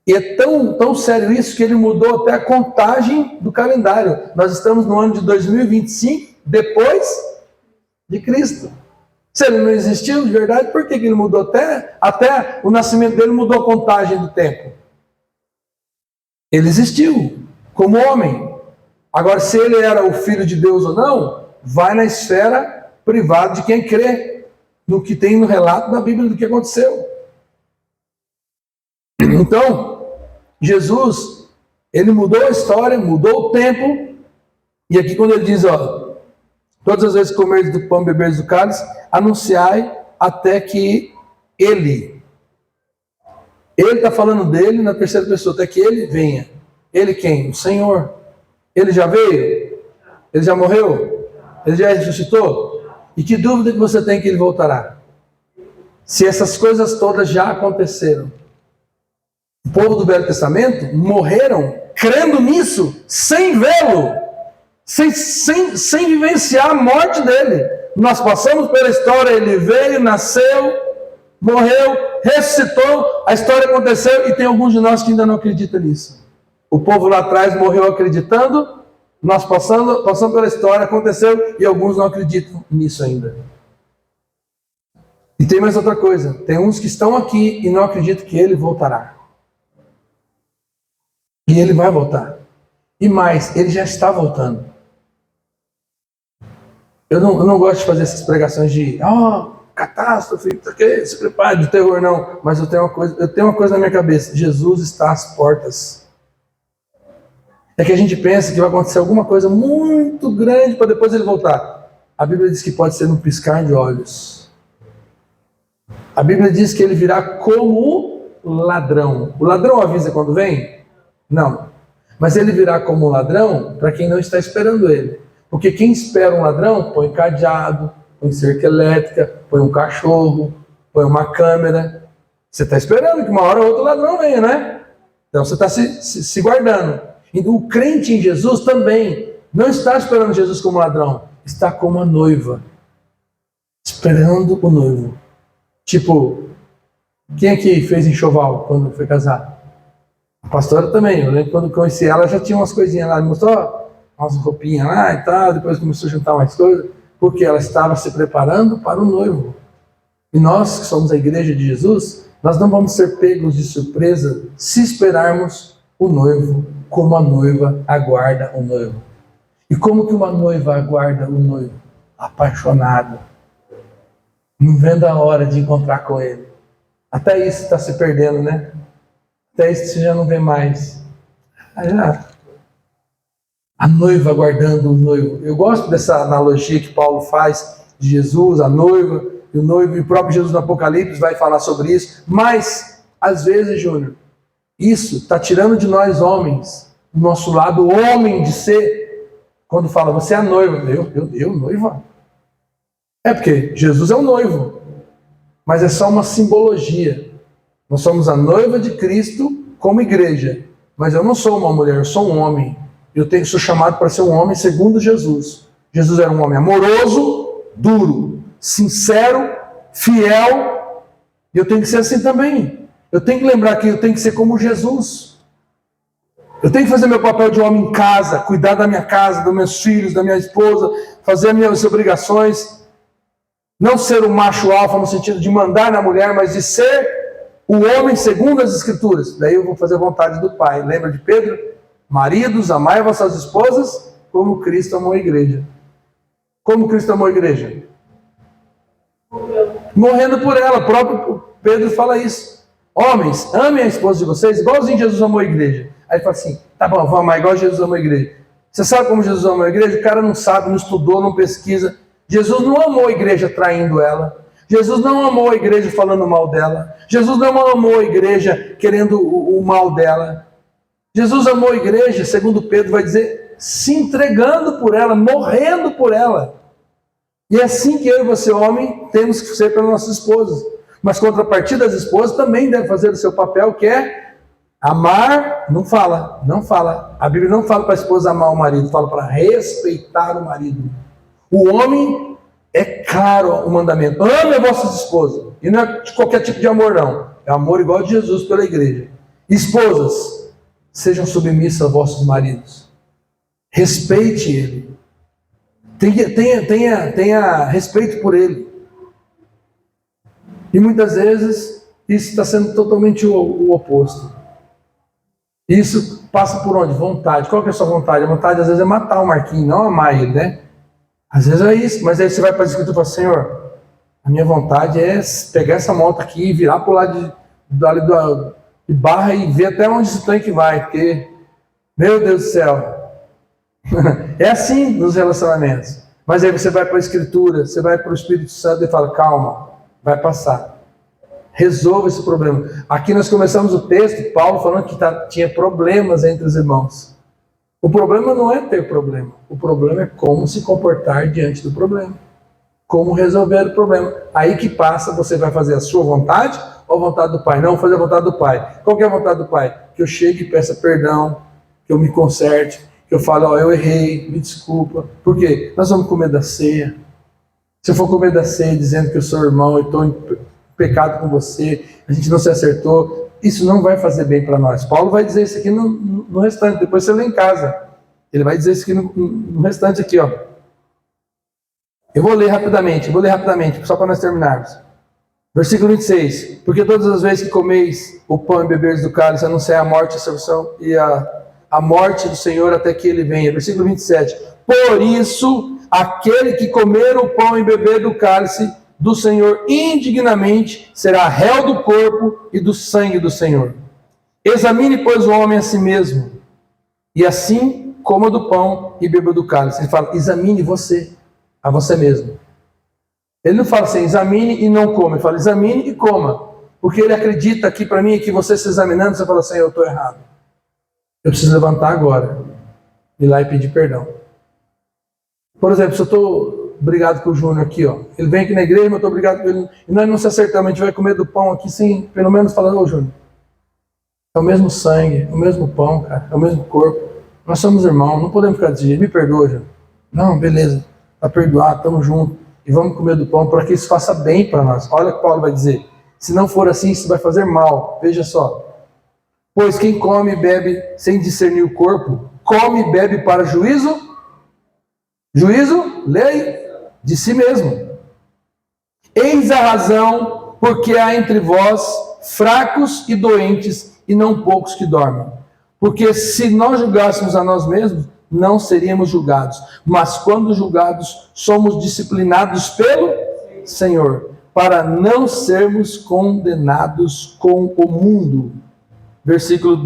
E é tão sério isso que ele mudou até a contagem do calendário. Nós estamos no ano de 2025, depois de Cristo. Se ele não existiu de verdade, por que ele mudou? Até o nascimento dele mudou a contagem do tempo. Ele existiu como homem. Agora, se ele era o filho de Deus ou não, vai na esfera privada de quem crê no que tem no relato da Bíblia do que aconteceu. Então, Jesus, ele mudou a história, mudou o tempo. E aqui quando ele diz, todas as vezes que comerdes do pão, beberdes do cálice, anunciai até que Ele está falando dele na terceira pessoa, até que Ele venha. Ele quem? O Senhor. Ele já veio? Ele já morreu? Ele já ressuscitou? E que dúvida que você tem que Ele voltará? Se essas coisas todas já aconteceram. O povo do Velho Testamento morreram crendo nisso, sem vê-lo, sem vivenciar a morte dele. Nós passamos pela história: ele veio, nasceu, morreu, ressuscitou, a história aconteceu, e tem alguns de nós que ainda não acreditam nisso. O povo lá atrás morreu acreditando, nós passamos pela história, aconteceu, e alguns não acreditam nisso ainda. E tem mais outra coisa: tem uns que estão aqui e não acreditam que ele voltará. E ele vai voltar. E mais, ele já está voltando. Eu não gosto de fazer essas pregações de catástrofe, se prepare de terror, não. Mas eu tenho uma coisa na minha cabeça: Jesus está às portas. É que a gente pensa que vai acontecer alguma coisa muito grande para depois ele voltar. A Bíblia diz que pode ser num piscar de olhos. A Bíblia diz que ele virá como ladrão. O ladrão avisa quando vem? Não. Mas ele virá como ladrão para quem não está esperando ele. Porque quem espera um ladrão põe cadeado, põe cerca elétrica, põe um cachorro, põe uma câmera. Você está esperando que uma hora ou outra o ladrão venha, né? Então você está se guardando. E o crente em Jesus também não está esperando Jesus como ladrão, está como a noiva, esperando o noivo. Tipo, quem aqui fez enxoval quando foi casar? A pastora também. Eu lembro quando conheci ela, já tinha umas coisinhas lá, mostrou umas roupinhas lá e tal, depois começou a juntar mais coisas, porque ela estava se preparando para o noivo. E nós, que somos a igreja de Jesus, nós não vamos ser pegos de surpresa se esperarmos o noivo como a noiva aguarda o noivo. E como que uma noiva aguarda o noivo? apaixonado, não vendo a hora de encontrar com Ele. Até isso está se perdendo, né? Até isso você já não vê mais. A noiva aguardando o noivo. Eu gosto dessa analogia que Paulo faz de Jesus, a noiva e o noivo, e o próprio Jesus no Apocalipse vai falar sobre isso. Mas, às vezes, Júnior, isso está tirando de nós homens, do nosso lado homem de ser, quando fala, você é a noiva. Eu noiva? É porque Jesus é o noivo, mas é só uma simbologia. Nós somos a noiva de Cristo como igreja, mas eu não sou uma mulher, eu sou um homem. Sou chamado para ser um homem segundo Jesus. Jesus era um homem amoroso, duro, sincero, fiel, e eu tenho que ser assim também. Eu tenho que lembrar que eu tenho que ser como Jesus. Eu tenho que fazer meu papel de homem em casa, cuidar da minha casa, dos meus filhos, da minha esposa, fazer as minhas obrigações. Não ser o macho alfa no sentido de mandar na mulher, mas de ser o homem segundo as Escrituras. Daí eu vou fazer a vontade do Pai. Lembra de Pedro? Maridos, amai vossas esposas como Cristo amou a igreja. Como Cristo amou a igreja? Morrendo por ela. O próprio Pedro fala isso. Homens, amem a esposa de vocês igualzinho Jesus amou a igreja. Aí ele fala assim, tá bom, vou amar igual Jesus amou a igreja. Você sabe como Jesus amou a igreja? O cara não sabe, não estudou, não pesquisa. Jesus não amou a igreja traindo ela. Jesus não amou a igreja falando mal dela. Jesus não amou a igreja querendo o mal dela. Jesus amou a igreja, segundo Pedro vai dizer, se entregando por ela, morrendo por ela. E é assim que eu e você, homem, temos que ser pelas nossas esposas. Mas contrapartida, as esposas também devem fazer o seu papel, que é amar. Não fala. A Bíblia não fala para a esposa amar o marido, fala para respeitar o marido. O homem, é claro o mandamento, ame as vossas esposas. E não é de qualquer tipo de amor, não. É amor igual de Jesus pela igreja. Esposas, sejam submissas a vossos maridos. Respeite ele. Tenha respeito por ele. E muitas vezes, isso está sendo totalmente o oposto. Isso passa por onde? Vontade. Qual que é a sua vontade? A vontade, às vezes, é matar o Marquinhos, não amar ele, né? Às vezes é isso, mas aí você vai para a Escritura e fala, Senhor, a minha vontade é pegar essa moto aqui e virar para o lado de barra e ver até onde esse tanque vai, porque, meu Deus do céu, é assim nos relacionamentos. Mas aí você vai para a Escritura, você vai para o Espírito Santo e fala, calma, vai passar. Resolva esse problema. Aqui nós começamos o texto, Paulo falando que tinha problemas entre os irmãos. O problema não é ter problema. O problema é como se comportar diante do problema. Como resolver o problema. Aí que passa, você vai fazer a sua vontade ou a vontade do Pai? Não, vou fazer a vontade do Pai. Qual que é a vontade do Pai? Que eu chegue e peça perdão, que eu me conserte, que eu fale, eu errei, me desculpa. Por quê? Nós vamos comer da ceia. Se eu for comer da ceia dizendo que eu sou irmão e estou em pecado com você, a gente não se acertou, isso não vai fazer bem para nós. Paulo vai dizer isso aqui no restante, depois você lê em casa. Ele vai dizer isso aqui no restante aqui, ó. Eu vou ler rapidamente, só para nós terminarmos. Versículo 26. Porque todas as vezes que comeis o pão e beberes do cálice, anunciai a morte, a salvação e a morte do Senhor até que ele venha. Versículo 27. Por isso, aquele que comer o pão e beber do cálice do Senhor indignamente será réu do corpo e do sangue do Senhor. Examine, pois, o homem a si mesmo, e assim coma do pão e beba do cálice. Ele fala, examine você, a você mesmo. Ele não fala assim, examine e não coma. Ele fala, examine e coma. Porque ele acredita aqui para mim que você se examinando, você fala assim, eu estou errado. Eu preciso levantar agora, ir lá e pedir perdão. Por exemplo, se eu estou brigado com o Júnior aqui, ó. Ele vem aqui na igreja, mas eu estou brigado com ele. E nós não se acertamos, a gente vai comer do pão aqui sem, pelo menos, falar, ô Júnior, é o mesmo sangue, é o mesmo pão, cara, é o mesmo corpo. Nós somos irmãos, não podemos ficar desse jeito. Me perdoa, Júnior. Não, beleza, tá perdoado, estamos juntos. E vamos comer do pão para que isso faça bem para nós. Olha o que Paulo vai dizer. Se não for assim, isso vai fazer mal. Veja só. Pois quem come e bebe sem discernir o corpo, come e bebe para juízo. Juízo, lei, de si mesmo. Eis a razão porque há entre vós fracos e doentes, e não poucos que dormem. Porque se nós julgássemos a nós mesmos, não seríamos julgados. Mas quando julgados, somos disciplinados pelo Senhor, para não sermos condenados com o mundo. Versículo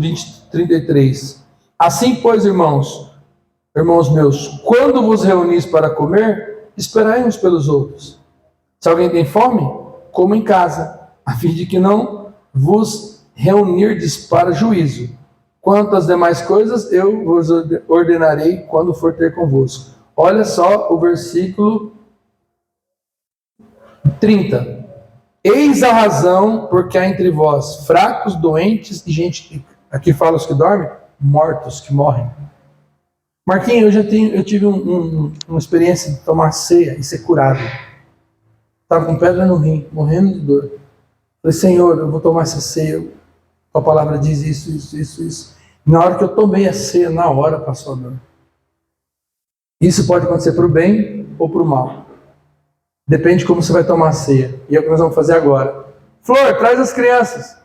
33. Assim, pois, irmãos meus, quando vos reunis para comer, esperai uns pelos outros. Se alguém tem fome, coma em casa, a fim de que não vos reunirdes para juízo. Quanto às demais coisas, eu vos ordenarei quando for ter convosco. Olha só o versículo 30. Eis a razão porque há entre vós fracos, doentes e gente, aqui fala os que dormem, mortos, que morrem. Marquinhos, eu tive uma experiência de tomar ceia e ser curado. Estava com pedra no rim, morrendo de dor. Falei, Senhor, eu vou tomar essa ceia. A palavra diz isso. Na hora que eu tomei a ceia, na hora passou a dor. Isso pode acontecer para o bem ou para o mal. Depende de como você vai tomar a ceia. E é o que nós vamos fazer agora. Flor, traz as crianças.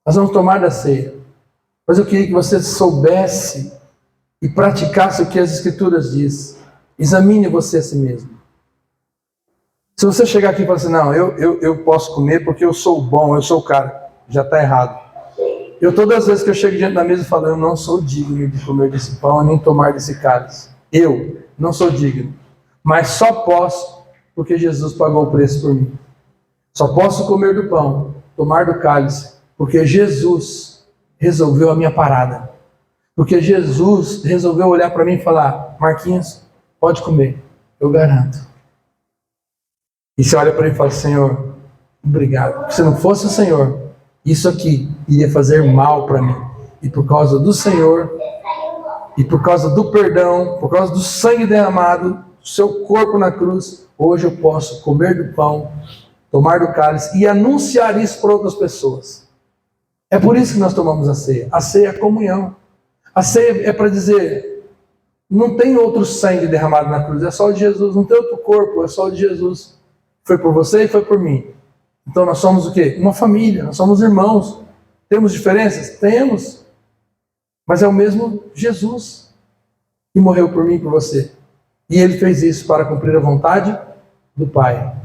Nós vamos tomar da ceia. Mas eu queria que você soubesse e praticasse o que as Escrituras diz. Examine você a si mesmo. Se você chegar aqui e falar assim, não, eu posso comer porque eu sou bom, eu sou o cara, já está errado. Todas as vezes que eu chego diante da mesa, eu falo, eu não sou digno de comer desse pão nem tomar desse cálice. Eu não sou digno. Mas só posso porque Jesus pagou o preço por mim. Só posso comer do pão, tomar do cálice, porque Jesus resolveu a minha parada. Porque Jesus resolveu olhar para mim e falar, Marquinhos, pode comer, eu garanto. E você olha para ele e fala, Senhor, obrigado. Se não fosse o Senhor, isso aqui iria fazer mal para mim. E por causa do Senhor, e por causa do perdão, por causa do sangue derramado, do seu corpo na cruz, hoje eu posso comer do pão, tomar do cálice e anunciar isso para outras pessoas. É por isso que nós tomamos a ceia. A ceia é a comunhão. A ceia é para dizer, não tem outro sangue derramado na cruz, é só o de Jesus. Não tem outro corpo, é só o de Jesus. Foi por você e foi por mim. Então nós somos o quê? Uma família, nós somos irmãos. Temos diferenças? Temos. Mas é o mesmo Jesus que morreu por mim e por você. E ele fez isso para cumprir a vontade do Pai.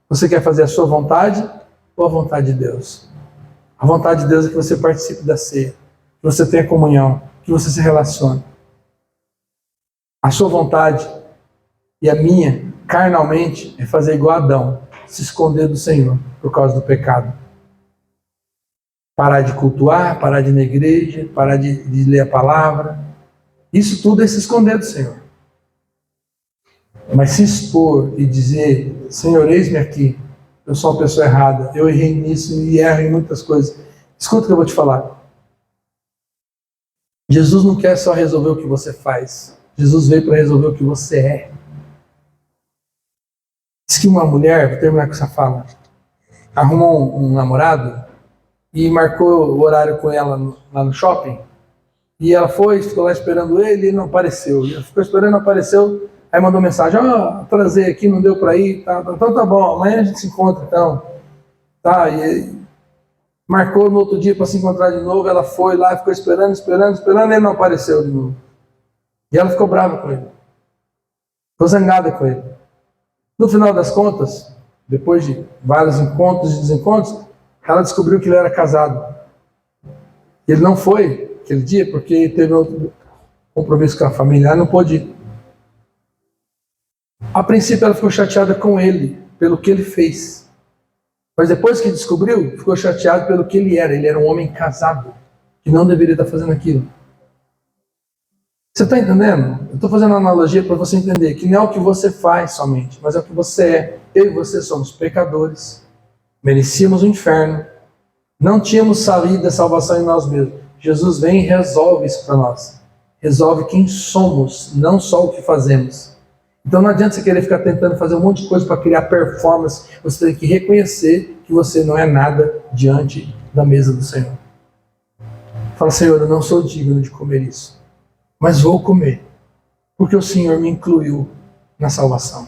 Você quer fazer a sua vontade ou a vontade de Deus? A vontade de Deus é que você participe da ceia, que você tenha comunhão, que você se relacione. A sua vontade e a minha, carnalmente, é fazer igual Adão, se esconder do Senhor por causa do pecado. Parar de cultuar, parar de ir na igreja, parar de ler a palavra. Isso tudo é se esconder do Senhor. Mas se expor e dizer, Senhor, eis-me aqui, eu sou uma pessoa errada, eu errei nisso e erro em muitas coisas. Escuta o que eu vou te falar. Jesus não quer só resolver o que você faz. Jesus veio para resolver o que você é. Diz que uma mulher, vou terminar com essa fala, arrumou um namorado e marcou o horário com ela lá no shopping. E ela foi, ficou lá esperando ele e não apareceu. E ela ficou esperando, não apareceu. Aí mandou mensagem, atrasei aqui, não deu para ir. Então tá bom, amanhã a gente se encontra então. Tá, e marcou no outro dia para se encontrar de novo. Ela foi lá, ficou esperando, e ele não apareceu de novo. E ela ficou brava com ele. Ficou zangada com ele. No final das contas, depois de vários encontros e desencontros, ela descobriu que ele era casado. Ele não foi aquele dia porque teve outro compromisso com a família, ela não pôde ir. A princípio ela ficou chateada com ele, pelo que ele fez. Mas depois que descobriu, ficou chateada pelo que ele era. Ele era um homem casado, que não deveria estar fazendo aquilo. Você está entendendo? Eu estou fazendo uma analogia para você entender que não é o que você faz somente, mas é o que você é. Eu e você somos pecadores, merecíamos o inferno, não tínhamos saída, salvação em nós mesmos. Jesus vem e resolve isso para nós. Resolve quem somos, não só o que fazemos. Então não adianta você querer ficar tentando fazer um monte de coisa para criar performance. Você tem que reconhecer que você não é nada diante da mesa do Senhor. Fala, Senhor, eu não sou digno de comer isso, mas vou comer, porque o Senhor me incluiu na salvação.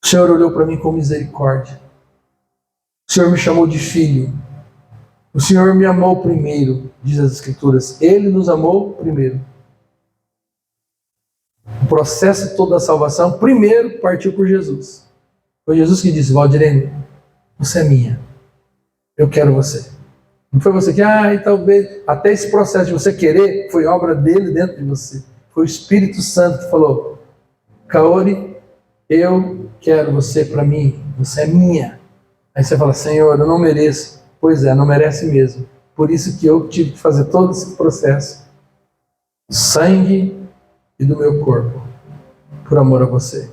O Senhor olhou para mim com misericórdia. O Senhor me chamou de filho. O Senhor me amou primeiro, diz as Escrituras. Ele nos amou primeiro. O processo todo da salvação, primeiro partiu por Jesus. Foi Jesus que disse: Valdirene, você é minha. Eu quero você. Não foi você que, e talvez, até esse processo de você querer, foi obra dele dentro de você. Foi o Espírito Santo que falou: Kaori, eu quero você para mim, você é minha. Aí você fala: Senhor, eu não mereço. Pois é, não merece mesmo. Por isso que eu tive que fazer todo esse processo. Sangue e do meu corpo, por amor a você.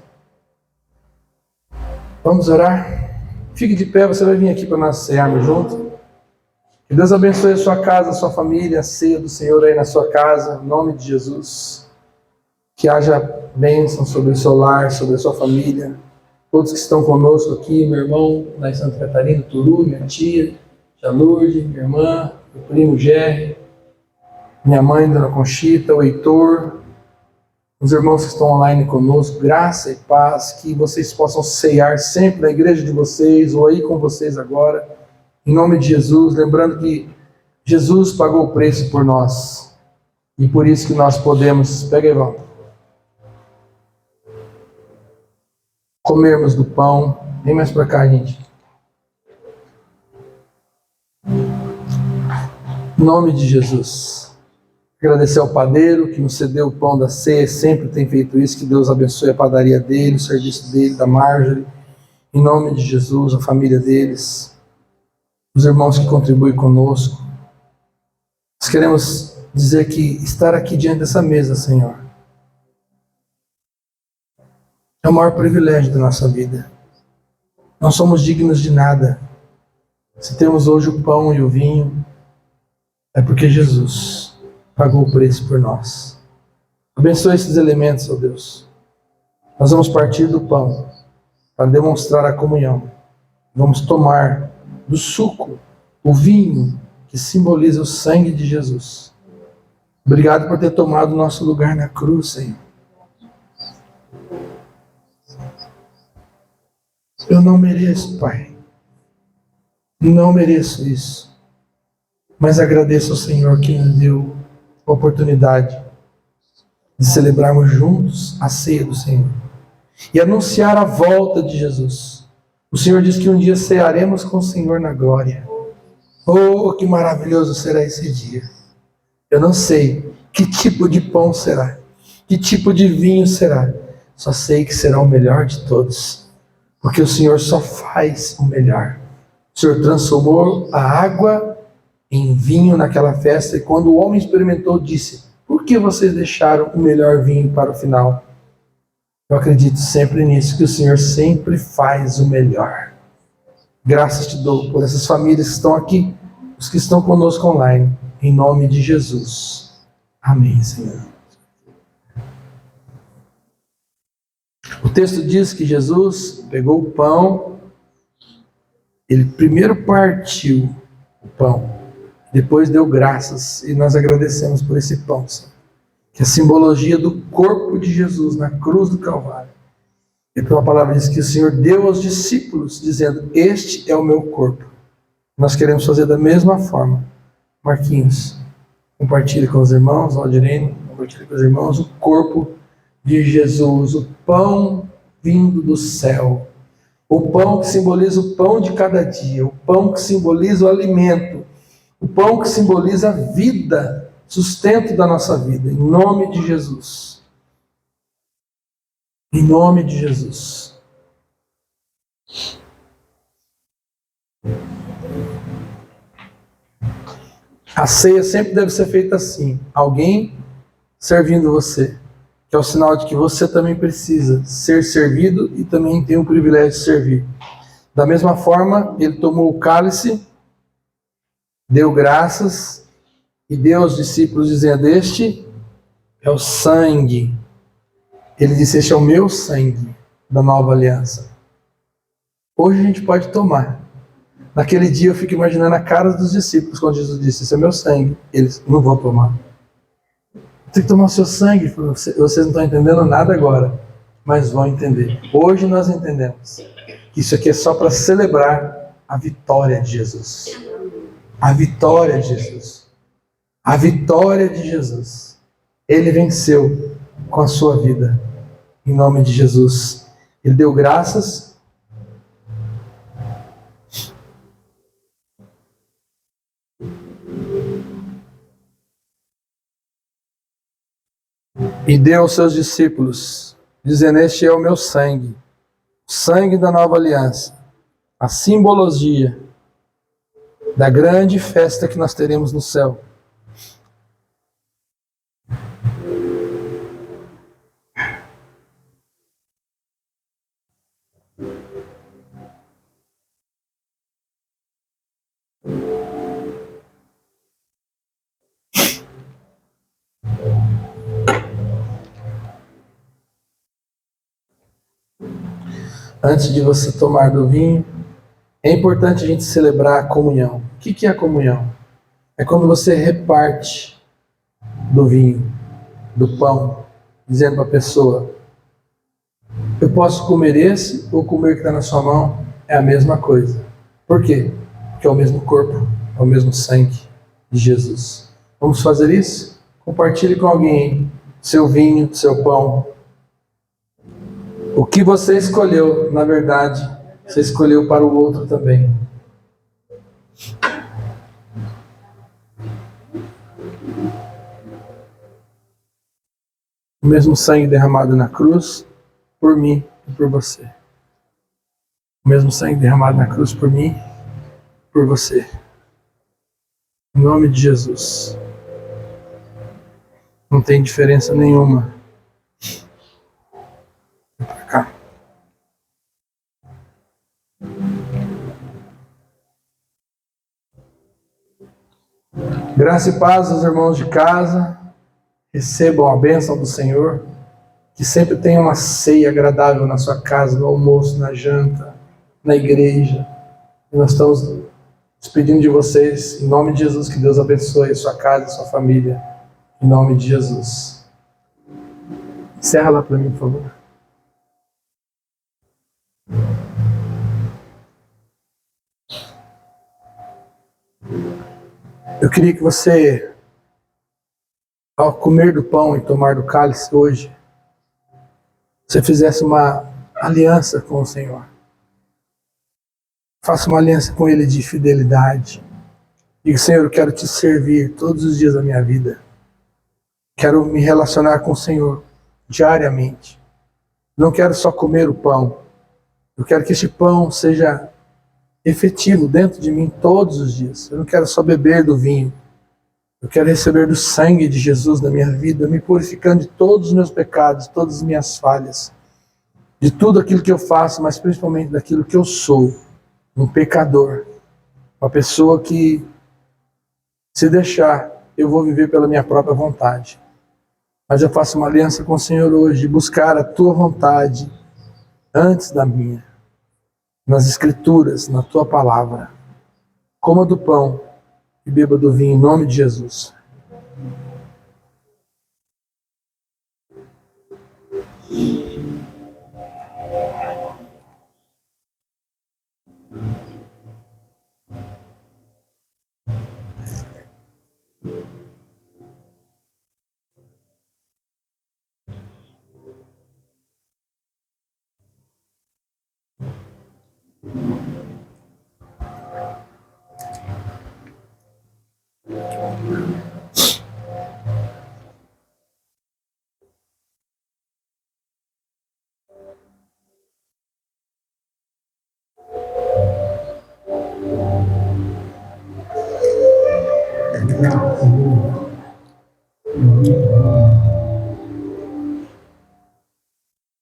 Vamos orar? Fique de pé, você vai vir aqui para nós cearmos junto. Que Deus abençoe a sua casa, a sua família, a ceia do Senhor aí na sua casa, em nome de Jesus. Que haja bênção sobre o seu lar, sobre a sua família. Todos que estão conosco aqui, meu irmão lá em Santa Catarina, Turu, minha tia, tia Lourdes, minha irmã, meu primo Gerry, minha mãe, Dona Conchita, o Heitor, os irmãos que estão online conosco, graça e paz, que vocês possam ceiar sempre na igreja de vocês, ou aí com vocês agora, em nome de Jesus, lembrando que Jesus pagou o preço por nós, e por isso que nós podemos, pega aí, Val, comermos do pão. Vem mais para cá, gente. Em nome de Jesus. Agradecer ao padeiro que nos cedeu o pão da ceia, sempre tem feito isso. Que Deus abençoe a padaria dele, o serviço dele, da Marjorie. Em nome de Jesus, a família deles, os irmãos que contribuem conosco. Nós queremos dizer que estar aqui diante dessa mesa, Senhor, é o maior privilégio da nossa vida. Não somos dignos de nada. Se temos hoje o pão e o vinho, é porque Jesus pagou o preço por nós. Abençoe esses elementos, ó Deus. Nós vamos partir do pão para demonstrar a comunhão. Vamos tomar do suco, o vinho, que simboliza o sangue de Jesus. Obrigado por ter tomado o nosso lugar na cruz, Senhor. Eu não mereço, Pai. Não mereço isso. Mas agradeço ao Senhor que nos deu a oportunidade de celebrarmos juntos a ceia do Senhor e anunciar a volta de Jesus. O Senhor diz que um dia cearemos com o Senhor na glória. Oh, que maravilhoso será esse dia. Eu não sei que tipo de pão será, que tipo de vinho será. Só sei que será o melhor de todos, porque o Senhor só faz o melhor. O Senhor transformou a água em vinho naquela festa, e quando o homem experimentou, disse: por que vocês deixaram o melhor vinho para o final? Eu acredito sempre nisso, que o Senhor sempre faz o melhor. Graças te dou por essas famílias que estão aqui, os que estão conosco online, em nome de Jesus. Amém, Senhor. O texto diz que Jesus pegou o pão, ele primeiro partiu o pão, depois deu graças, e nós agradecemos por esse pão, Senhor, que é a simbologia do corpo de Jesus na cruz do Calvário. E a palavra diz que o Senhor deu aos discípulos, dizendo: este é o meu corpo. Nós queremos fazer da mesma forma. Marquinhos, compartilhe com os irmãos, Valdirene, compartilhe com os irmãos o corpo de Jesus, o pão vindo do céu, o pão que simboliza o pão de cada dia, o pão que simboliza o alimento, o pão que simboliza a vida, sustento da nossa vida, em nome de Jesus. Em nome de Jesus. A ceia sempre deve ser feita assim, alguém servindo você, que é o sinal de que você também precisa ser servido e também tem o privilégio de servir. Da mesma forma, ele tomou o cálice, deu graças e deu aos discípulos, dizendo: este é o sangue. Ele disse: este é o meu sangue da nova aliança. Hoje a gente pode tomar. Naquele dia eu fico imaginando a cara dos discípulos quando Jesus disse: esse é meu sangue. Eles não vão tomar. Tem que tomar o seu sangue. Vocês não estão entendendo nada agora, mas vão entender. Hoje nós entendemos que isso aqui é só para celebrar a vitória de Jesus. A vitória de Jesus. A vitória de Jesus. Ele venceu com a sua vida. Em nome de Jesus. Ele deu graças. E deu aos seus discípulos, dizendo: este é o meu sangue, o sangue da nova aliança, a simbologia da grande festa que nós teremos no céu. Antes de você tomar do vinho, é importante a gente celebrar a comunhão. O que é a comunhão? É quando você reparte do vinho, do pão, dizendo para a pessoa: eu posso comer esse ou comer o que está na sua mão, é a mesma coisa. Por quê? Porque é o mesmo corpo, é o mesmo sangue de Jesus. Vamos fazer isso? Compartilhe com alguém seu vinho, seu pão. O que você escolheu, na verdade, você escolheu para o outro também. O mesmo sangue derramado na cruz, por mim e por você. O mesmo sangue derramado na cruz por mim e por você. Em nome de Jesus. Não tem diferença nenhuma. Vem pra cá. Graça e paz aos irmãos de casa. Recebam a bênção do Senhor. Que sempre tenha uma ceia agradável na sua casa, no almoço, na janta, na igreja. E nós estamos despedindo de vocês, em nome de Jesus, que Deus abençoe a sua casa, a sua família, em nome de Jesus. Encerra lá para mim, por favor. Eu queria que você, ao comer do pão e tomar do cálice hoje, você fizesse uma aliança com o Senhor. Faça uma aliança com Ele de fidelidade. Diga: Senhor, eu quero te servir todos os dias da minha vida. Quero me relacionar com o Senhor diariamente. Não quero só comer o pão. Eu quero que este pão seja efetivo dentro de mim todos os dias. Eu não quero só beber do vinho. Eu quero receber do sangue de Jesus na minha vida, me purificando de todos os meus pecados, todas as minhas falhas, de tudo aquilo que eu faço, mas principalmente daquilo que eu sou. Um pecador, uma pessoa que, se deixar, eu vou viver pela minha própria vontade. Mas eu faço uma aliança com o Senhor hoje, de buscar a tua vontade antes da minha, nas Escrituras, na tua palavra. Coma do pão e beba do vinho em nome de Jesus.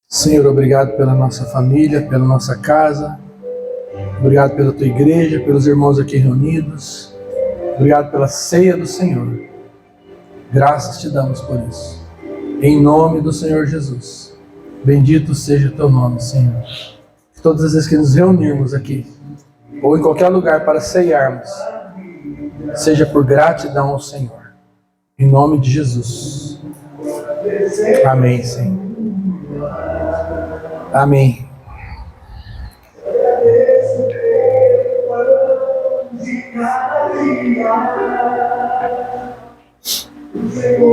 Senhor, obrigado pela nossa família, pela nossa casa. Obrigado pela tua igreja, pelos irmãos aqui reunidos. Obrigado pela ceia do Senhor. Graças te damos por isso. Em nome do Senhor Jesus. Bendito seja o teu nome, Senhor. Todas as vezes que nos reunirmos aqui, ou em qualquer lugar para ceiarmos, seja por gratidão ao Senhor. Em nome de Jesus. Amém, Senhor. Amém. O Senhor